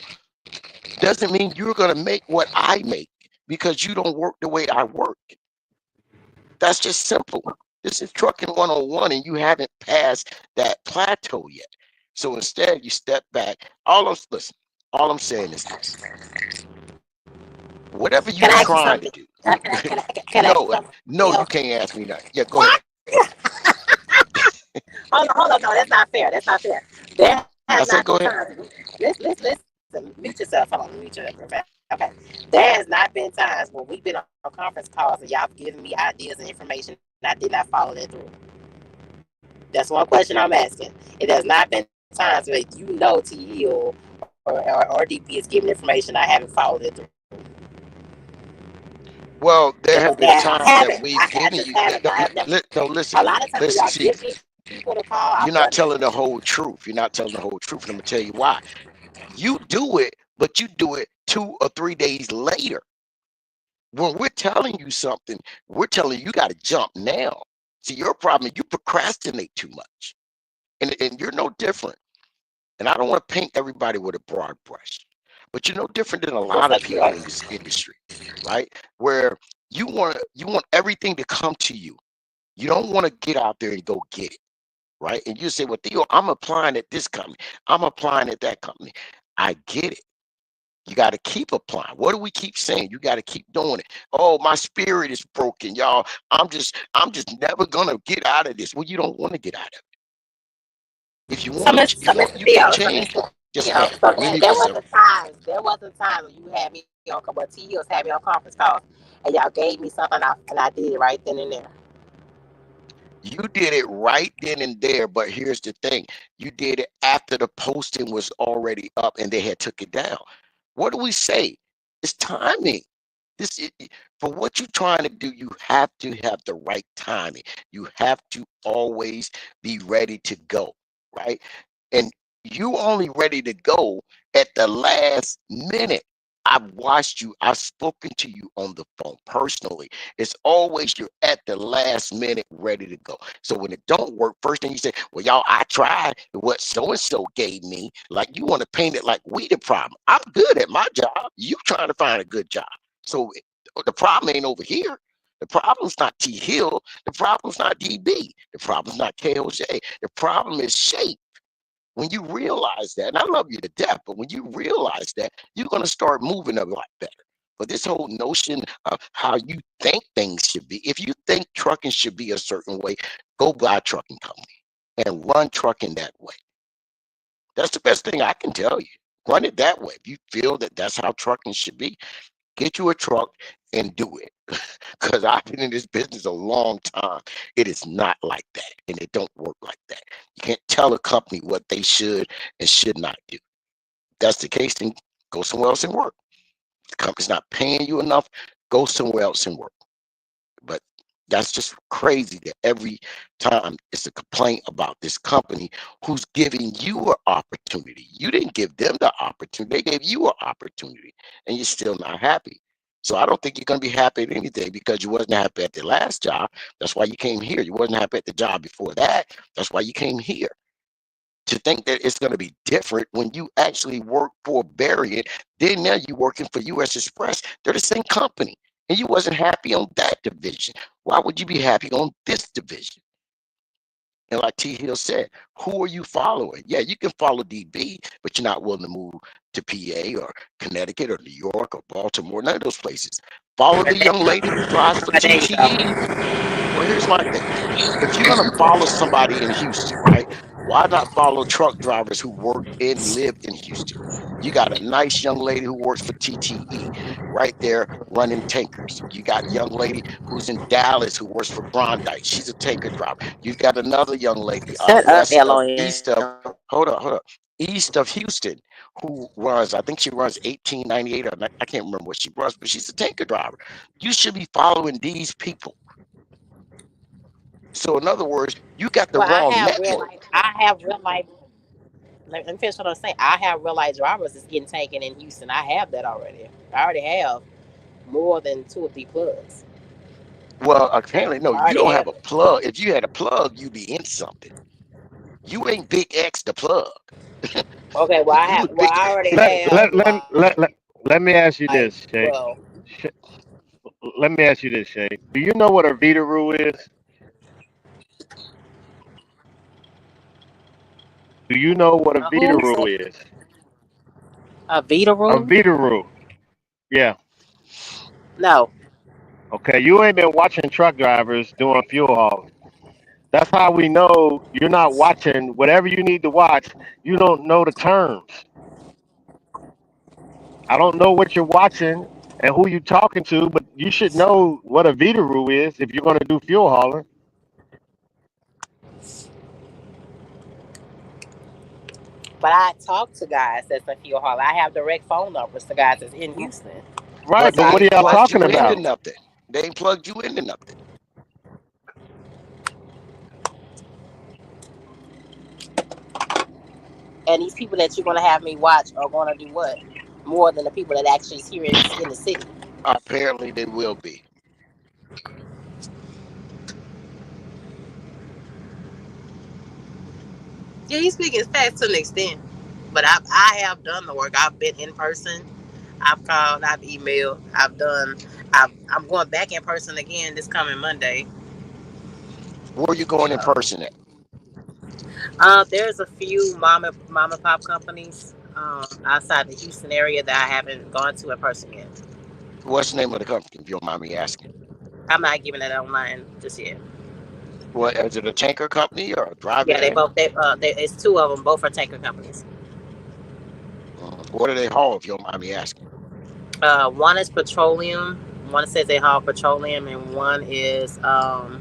Doesn't mean you're gonna make what I make because you don't work the way I work. That's just simple. This is trucking 101, and you haven't passed that plateau yet. So instead, you step back. All I'm saying is this: whatever you Can I ask you trying to something? do, Can I ask you something? no, you can't ask me that. Yeah, go ahead. Hold on, no, that's not fair. That's not fair. There has not I been said, go times. ahead. Listen, mute yourself. Hold on, mute your okay. There has not been times when we've been on conference calls and y'all have given me ideas and information and I did not follow that through. That's one question I'm asking. It has not been times where you know T Hill or DP is giving information I haven't followed it through. Well, there Because have been I times that haven't. we've I given just you. haven't. I have never. No, A listen, lot of times when listen. y'all See, give me people to call, I've you're done not it. telling the whole truth. You're not telling the whole truth, and I'm gonna tell you why. You do it, but you do it 2 or 3 days later. When we're telling you something, we're telling you got to jump now. See, your problem is you procrastinate too much, and you're no different. And I don't want to paint everybody with a broad brush, but you're no different than a Just lot of like you people are. in this industry, right? Where you want everything to come to you. You don't want to get out there and go get it, right? And you say, "Well, Theo, I'm applying at this company. I'm applying at that company." I get it. You got to keep applying. What do we keep saying? You got to keep doing it. Oh, my spirit is broken, y'all. I'm just never gonna get out of this. Well, you don't want to get out of it. If you So want Miss to, so Miss you can Theo, so Miss change. Just Theo, ask. so Let me mute there myself. wasn't times. There wasn't times when you had me on. Well, T Hills had me on conference calls, and y'all gave me something, and I did it right then and there. You did it right then and there, but here's the thing: you did it after the posting was already up and they had took it down. What do we say? It's timing. This for what you're trying to do, you have to have the right timing. You have to always be ready to go, right? And you only ready to go at the last minute. I've watched you, I've spoken to you on the phone personally. It's always you're at the last minute ready to go. So when it don't work, first thing you say, well, y'all, I tried what so and so gave me. Like you want to paint it like we the problem. I'm good at my job. You trying to find a good job. So the problem ain't over here. The problem's not T Hill. The problem's not DB. The problem's not KOJ. The problem is shape. When you realize that, and I love you to death, but when you realize that, you're going to start moving a lot better. But this whole notion of how you think things should be, if you think trucking should be a certain way, go buy a trucking company and run trucking that way. That's the best thing I can tell you. Run it that way. If you feel that that's how trucking should be, get you a truck and do it. Because I've been in this business a long time. It is not like that, and it don't work like that. You can't tell a company what they should and should not do. If that's the case, then go somewhere else and work. If the company's not paying you enough, go somewhere else and work. But that's just crazy that every time it's a complaint about this company who's giving you an opportunity. You didn't give them the opportunity, they gave you an opportunity, and you're still not happy. So I don't think you're going to be happy at anything because you wasn't happy at the last job. That's why you came here. You wasn't happy at the job before that. That's why you came here. To think that it's going to be different when you actually work for Variant, then now you're working for US Express. They're the same company. And you wasn't happy on that division. Why would you be happy on this division? And like T Hill said, who are you following? Yeah, you can follow DB, but you're not willing to move to PA or Connecticut or New York or Baltimore, none of those places. Follow But the young lady who drives for there you go. TTE. Well, here's my thing. If you're going to follow somebody in Houston, right? Why not follow truck drivers who work and live in Houston? You got a nice young lady who works for TTE right there running tankers. You got a young lady who's in Dallas who works for Brondike. She's a tanker driver. You've got another young lady Shut up, west of LOM. hold up, east of Houston who runs, I think she runs 1898 or I can't remember what she runs, but she's a tanker driver. You should be following these people. So in other words, you got the Well, I wrong have real network. life. I have real life. Let me finish what I'm saying. I have real life drivers that's getting taken in Houston. I have that already. I already have more than 2 or 3 plugs. Well, apparently, no, I you already don't have have a it. plug. If you had a plug, you'd be in something. You ain't Big X the plug. Okay, well You was Big I already X. Let have let let let me ask you like this, Shay. 12. Sh- Let me ask you this, Shay. Do you know what a Vita rule is? Do you know what a A Vita who? rule is? A Vita A rule? Vita rule. Yeah. No. Okay. You ain't been watching truck drivers doing fuel hauls. That's how we know you're not watching whatever you need to watch. You don't know the terms. I don't know what you're watching and who you're talking to, but you should know what a Vita rule is if you're going to do fuel hauling. but I talk to guys that's in fuel hall. I have direct phone numbers to guys that's in Houston. Right, But That's but they how what are ain't y'all I plugged talking you into about? nothing. They ain't plugged you into nothing. and these people that you're gonna have me watch are gonna do what? More than the people that actually is here in the city. Apparently, they will be. Yeah, he's speaking fast to an extent. But I have done the work. I've been in person. I've called. I've emailed. I've done. I'm going back in person again this coming Monday. Where you going in person at? There's a few mom and pop companies outside the Houston area that I haven't gone to in person yet. What's the name of the company, if you don't mind me asking? I'm not giving that online just yet. What is it? A tanker company or a Yeah, they drive-in? both. It's two of them. Both are tanker companies. What do they haul, if you don't mind me asking? One is petroleum. One says they haul petroleum, and one is uh,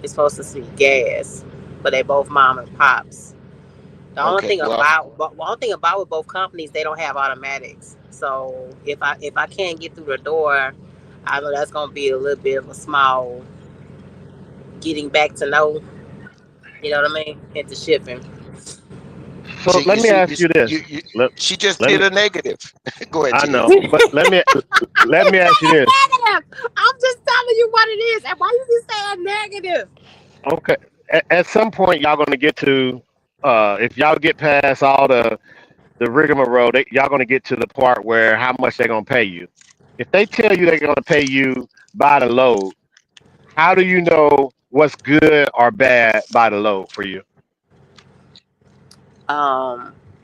it's supposed to be gas. But they both mom and pops. Okay, well, The only thing about with both companies, they don't have automatics. So if I can't get through the door, I know that's gonna be a little bit of a small getting back to know. You know what I mean? Into shipping. So see, let you me see, ask you this. you Let, she just let did me. a negative. Go ahead, I GA. know, but let me ask you this. Negative. I'm just telling you what it is. And why you keep saying negative? Okay, at some point y'all gonna get to, if y'all get past all the rigmarole, y'all gonna get to the part where how much they're gonna pay you. If they tell you they're gonna pay you by the load, how do you know what's good or bad by the load for you?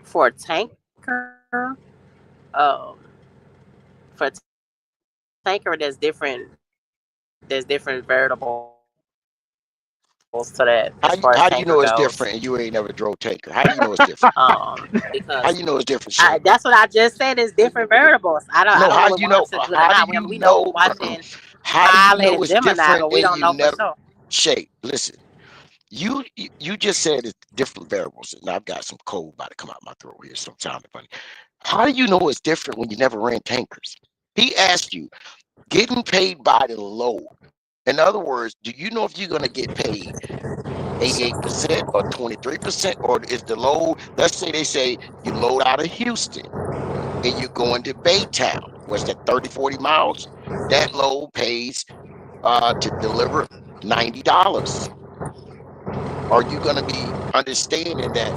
For a tanker, um, for a tanker, there's different variables to that as far as tanker goes. How do you know it's different and you ain't never drove tanker? How do you know it's different? Because How you know it's different, that's Shay? what I just said is different variables. I don't No, know if how one you percent know? is good or not. How do We you know from know? watching How do you Pilot and know it's Gemini, different but we and don't you know for never? sure. Shay, listen. You just said it's different variables, and I've got some cold about to come out my throat here. So I'm sounding funny. How do you know it's different when you never ran tankers? He asked you, getting paid by the load. In other words, do you know if you're going to get paid 88% or 23%, or is the load, let's say they say you load out of Houston and you're going to Baytown, what's that, 30, 40 miles? That load pays to deliver $90. Are you going to be understanding that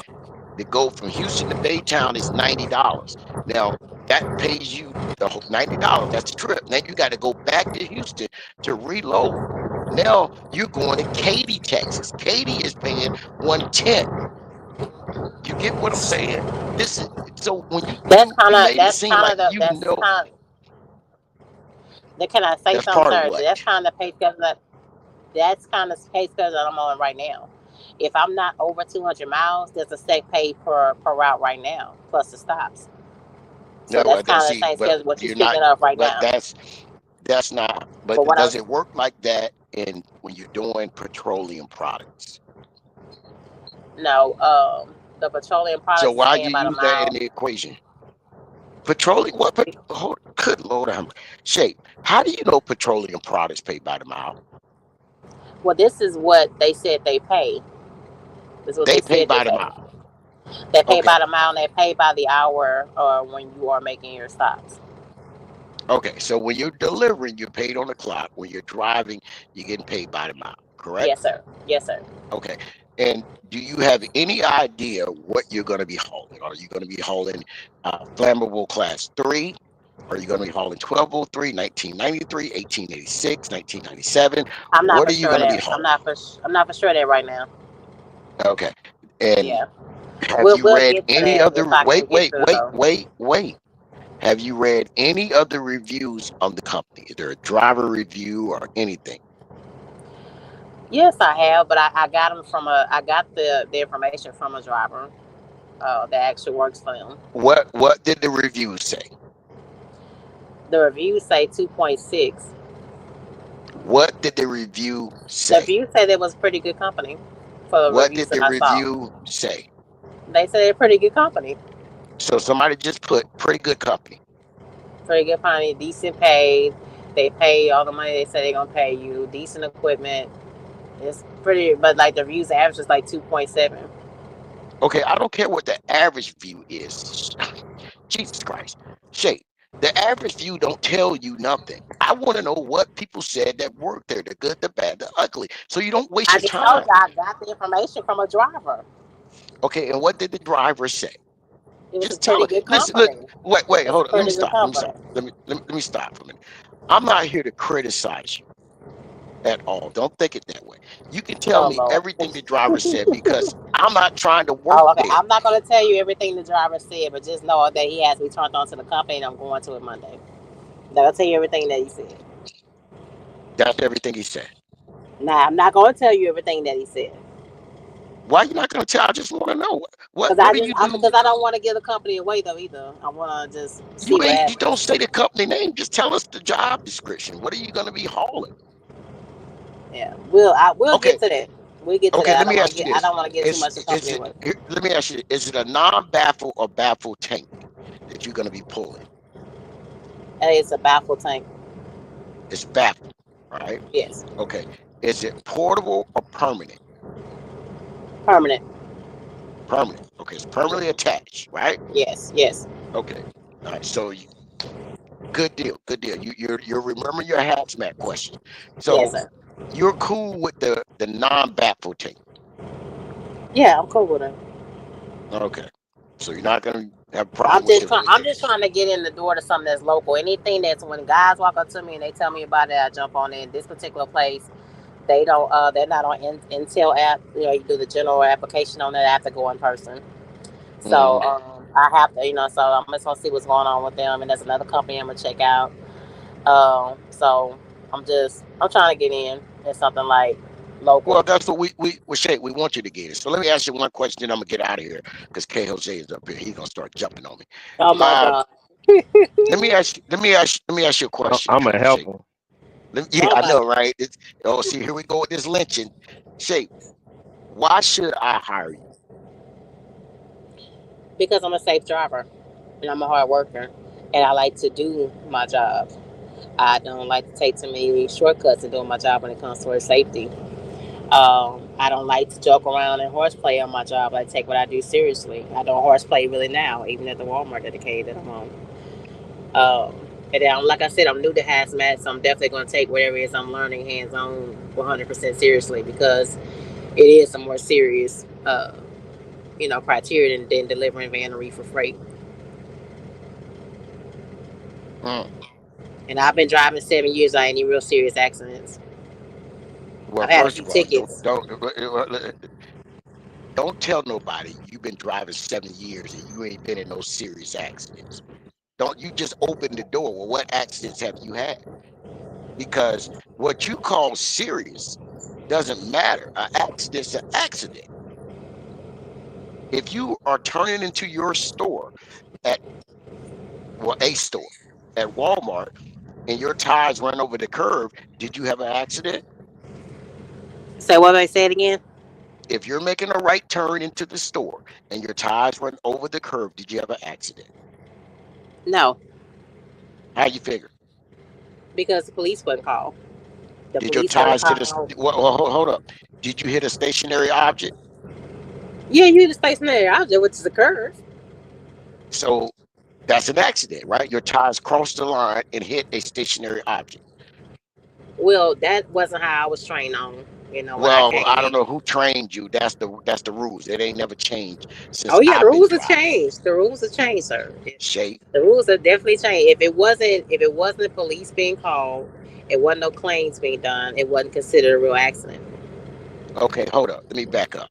to go from Houston to Baytown is $90? Now, that pays you the whole $90. That's the trip. Now you got to go back to Houston to reload. Now you're going to Katy, Texas. Katy is paying 110. You get what I'm saying? This is so when you made it That's seem kind like of the you that's know. kind. Can I say That's something, part of sir? what. That's kind of the pay schedule that's kind of pay schedule that I'm on right now. If I'm not over 200 miles, there's a set pay per route right now, plus the stops. So No, that's well, kind of the see, same but schedule what you're you're not. speaking of right But now. that's not. But But what I does was it work like that in when you're doing petroleum products? no, the petroleum So products is why paying you by the use that in mile. the equation? Petroleum, what? But hold, good Lord, Shape. How do you know petroleum products pay by the mile? Well, this is what they said they pay. This is what They they pay said they by the pay. mile. They pay Okay, by the mile and they pay by the hour or when you are making your stops. okay. So when you're delivering, you're paid on the clock. When you're driving, you're getting paid by the mile. Correct? Yes, sir. Yes, sir. Okay. And do you have any idea what you're going to be hauling? Are you going to be hauling flammable class 3? Are you going to be hauling 1203, 1993, 1886, 1997? I'm not What for are you sure going of to be that. hauling? I'm not for sure of that right now. Okay. And Yeah. have you We'll read get to any that other? if I Wait, can get wait, through wait, though. wait, wait. Have you read any other reviews on the company? Is there a driver review or anything? Yes, I have, but I got them from I got the information from a driver that actually works for them. What did the reviews say? The reviews say 2.6. What did the review The say? reviews say that was pretty good company for the What reviews did that the I saw. review say? They say they're a pretty good company. So somebody just put pretty good company. Pretty good company, decent paid. They pay all the money they say they're gonna pay you. Decent equipment. It's pretty, but like the reviews average is like 2.7. Okay, I don't care what the average view is. Jesus Christ. Shay, the average view don't tell you nothing. I want to know what people said that worked there, the good, the bad, the ugly. So you don't waste I your just told time. you I got the information from a driver. Okay, and what did the driver say? It was a Just tell pretty it. good Listen, look, company. wait, It's a hold on. Let me pretty good stop. Let me stop. company. Let me stop for a minute. I'm not here to criticize you at all. Don't think it that way. You can tell Oh me Lord. everything the driver said because I'm not trying to work Oh, okay. there. I'm not gonna tell you everything the driver said, but just know that he has me turned on to the company and I'm going to it Monday. That'll tell you everything that he said. That's everything he said. Now I'm not gonna tell you everything that he said. Why you not gonna tell? I just want to know Cause what I do just you I'm do? because I don't want to give the company away though either. I want to just see what You don't happens. say the company name. Just tell us the job description. What are you gonna be hauling? Yeah, we'll Okay, get to that. We'll get to okay. that. Let me ask you I this: don't want to get too much the is company it? away. Let me ask you: is it a non-baffle or baffle tank that you're gonna be pulling? Hey, it's a baffle tank. It's baffle, right? Yes, Okay. Is it portable or permanent? permanent. Permanent. Okay, it's permanently attached, right? Yes, yes, Okay. All right. So good deal. Good deal. You're remembering your hazmat question. yes, So sir. you're cool with the non-baffle tank. Yeah, I'm cool with it. Okay. So you're not gonna have a problem with I'm the just trying to get in the door to something that's local. Anything that's when guys walk up to me and they tell me about it, I jump on it. This particular place, they don't. They're not on Intel app. You know, you do the general application on that. I have to go in person. So Mhm. I have to, so I'm just gonna see what's going on with them. And there's another company I'm gonna check out. So I'm trying to get in. It's something like Well, local. that's what we Shay, we want you to get it. So let me ask you one question, then I'm gonna get out of here because K Jose is up here. He's gonna start jumping on me. Oh my Uh god. let me ask you a question, I'm a Shay. helper. Yeah, Oh I my know, god. right? Oh, see, here we go with this lynching. Shay, why should I hire you? Because I'm a safe driver and I'm a hard worker and I like to do my job. I don't like to take too many shortcuts in doing my job when it comes to safety. I don't like to joke around and horseplay on my job. I take what I do seriously. I don't horseplay really now, even at the Walmart dedicated that I'm on. And then, like I said, I'm new to hazmat, so I'm definitely going to take whatever it is I'm learning hands on 100% seriously because it is a more serious, criteria than delivering van or reefer freight. Mm. And I've been driving 7 years. I ain't any real serious accidents. Well, I've had a first few of all, tickets. don't tell nobody you've been driving 7 years and you ain't been in no serious accidents. Don't you just open the door. Well, what accidents have you had? Because what you call serious doesn't matter. An accident's an accident. If you are turning into your store at a store at Walmart and your tires run over the curb, did you have an accident? Say what I said again? If you're making a right turn into the store and your tires run over the curb, did you have an accident? No, How you figure? because the police wouldn't call. The Did your police wouldn't tires hit a? call. Hold up. Did you hit a stationary object? Yeah, you the stationary object, which is a curve. So that's an accident, right? Your tires crossed the line and hit a stationary object. Well, that wasn't how I was trained on. When I Well, came I don't in. know who trained you. That's the rules. It ain't never changed since Oh yeah, the I've been rules have driving. changed. The rules have changed, sir. Shape. The rules have definitely changed. If it wasn't the police being called, it wasn't no claims being done. It wasn't considered a real accident. Okay, hold up. Let me back up.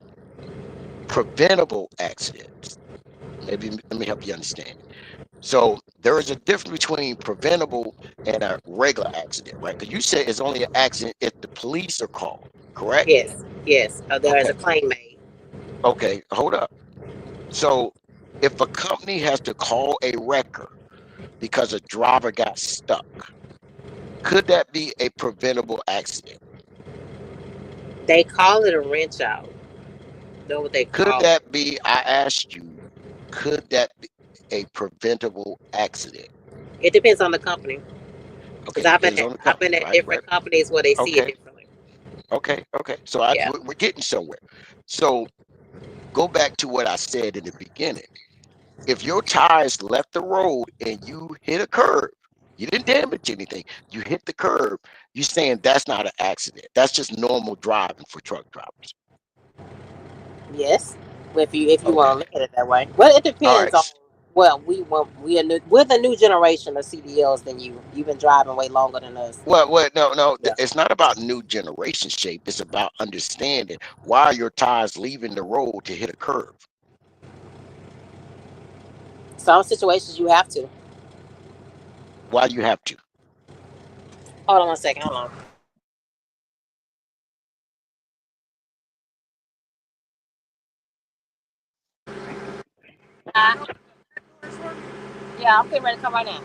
Preventable accidents. Maybe let me help you understand. So there is a difference between preventable and a regular accident, right? Because you said it's only an accident if the police are called, correct? Yes, yes. There is Okay, a claim made. okay, hold up. So if a company has to call a wrecker because a driver got stuck, could that be a preventable accident? They call it a wrench out. Know what they Could call it. that be, I asked you, could that be a preventable accident? It depends on the company. Because Okay, depends on the I've company, been at right? different Right. companies where they see it Okay. differently. Okay. Okay. So Yeah. we're getting somewhere. So go back to what I said in the beginning. If your tires left the road and you hit a curb, you didn't damage anything. You hit the curb. You're saying that's not an accident. That's just normal driving for truck drivers. Yes. If you Okay. want to look at it that way. Well, it All depends right. on. Well, we're the new generation of CDLs than you. You've been driving way longer than us. Well, no, no. Yeah. It's not about new generation shape. It's about understanding why are your tires leaving the road to hit a curve. Some situations you have to. Why you have to. Hold on one second. Hold on. Uh, yeah, I'm getting ready to come right now.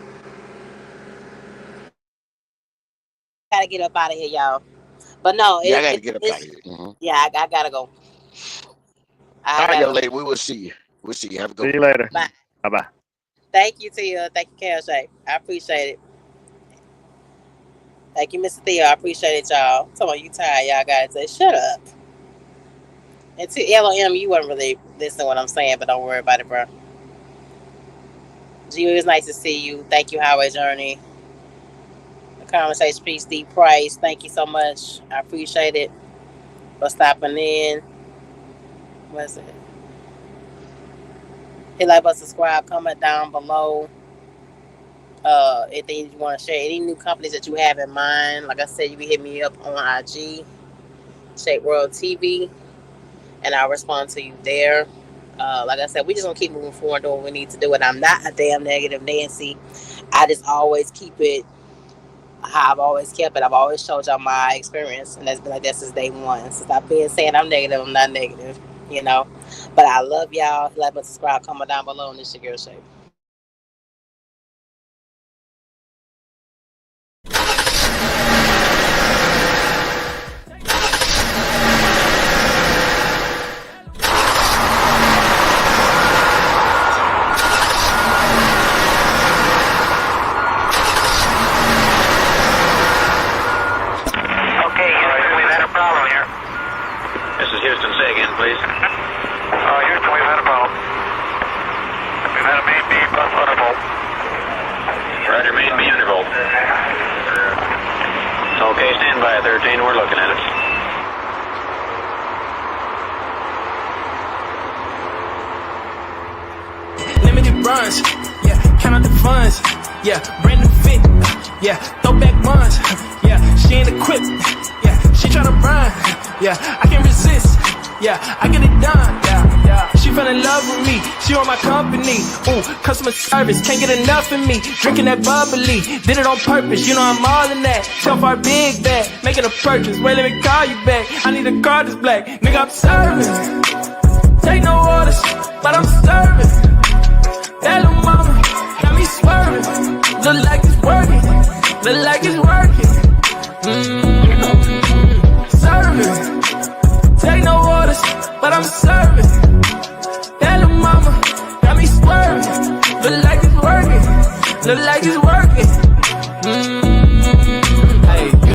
Gotta get up out of here, y'all. But no, Yeah, I got to get up out of it's here. yeah. I gotta go. I All right, gotta young go. lady. We will see you. We'll see you. Have a See good you one. later. Bye. Bye bye. Thank you, Tia. Thank you, Cash App. I appreciate it. Thank you, Mr. Theo. I appreciate it, y'all. Come on, you tired, y'all gotta say, shut up. And to LOM, you weren't really listening to what I'm saying, but don't worry about it, bro. G, it was nice to see you. Thank you, Highway Journey. The conversation piece, D Price. Thank you so much. I appreciate it for stopping in. What's it? Hit like, but subscribe, comment down below. Anything you want to share, any new companies that you have in mind. Like I said, you can hit me up on IG, shapeworldtv, and I'll respond to you there. Like I said, we just gonna keep moving forward, doing what we need to do. And I'm not a damn negative Nancy. I just always keep it how I've always kept it. I've always showed y'all my experience, and that's been like that since day one. So stop being saying I'm negative. I'm not negative, you know. But I love y'all. Like, but subscribe, comment down below, and this your girl Shape. Okay, Houston, we've had a problem here. This is Houston. Say again, please. Houston, we've had a problem. We've had a main beam plus undervolt. Roger, main beam undervolt. Okay, stand by, 13. We're looking at it. Limited runs, yeah, count out the funds, yeah, brand new fit, yeah, throwback buns, yeah, she ain't equipped, yeah, she tryna run, yeah, I can't resist, yeah, I get it done, yeah, she fell in love with me, she on my company, ooh, customer service, can't get enough of me, drinking that bubbly, did it on purpose, you know I'm all in that, tell for a big bag, making a purchase, wait, let me call you back, I need a car that's black, nigga, I'm serving, take no orders, but I'm serving. That little mama got me swerving. Look like it's working. Look like it's working. Serving. Take no orders, but I'm serving. That little mama got me swerving. Look like it's working. Look like it's working.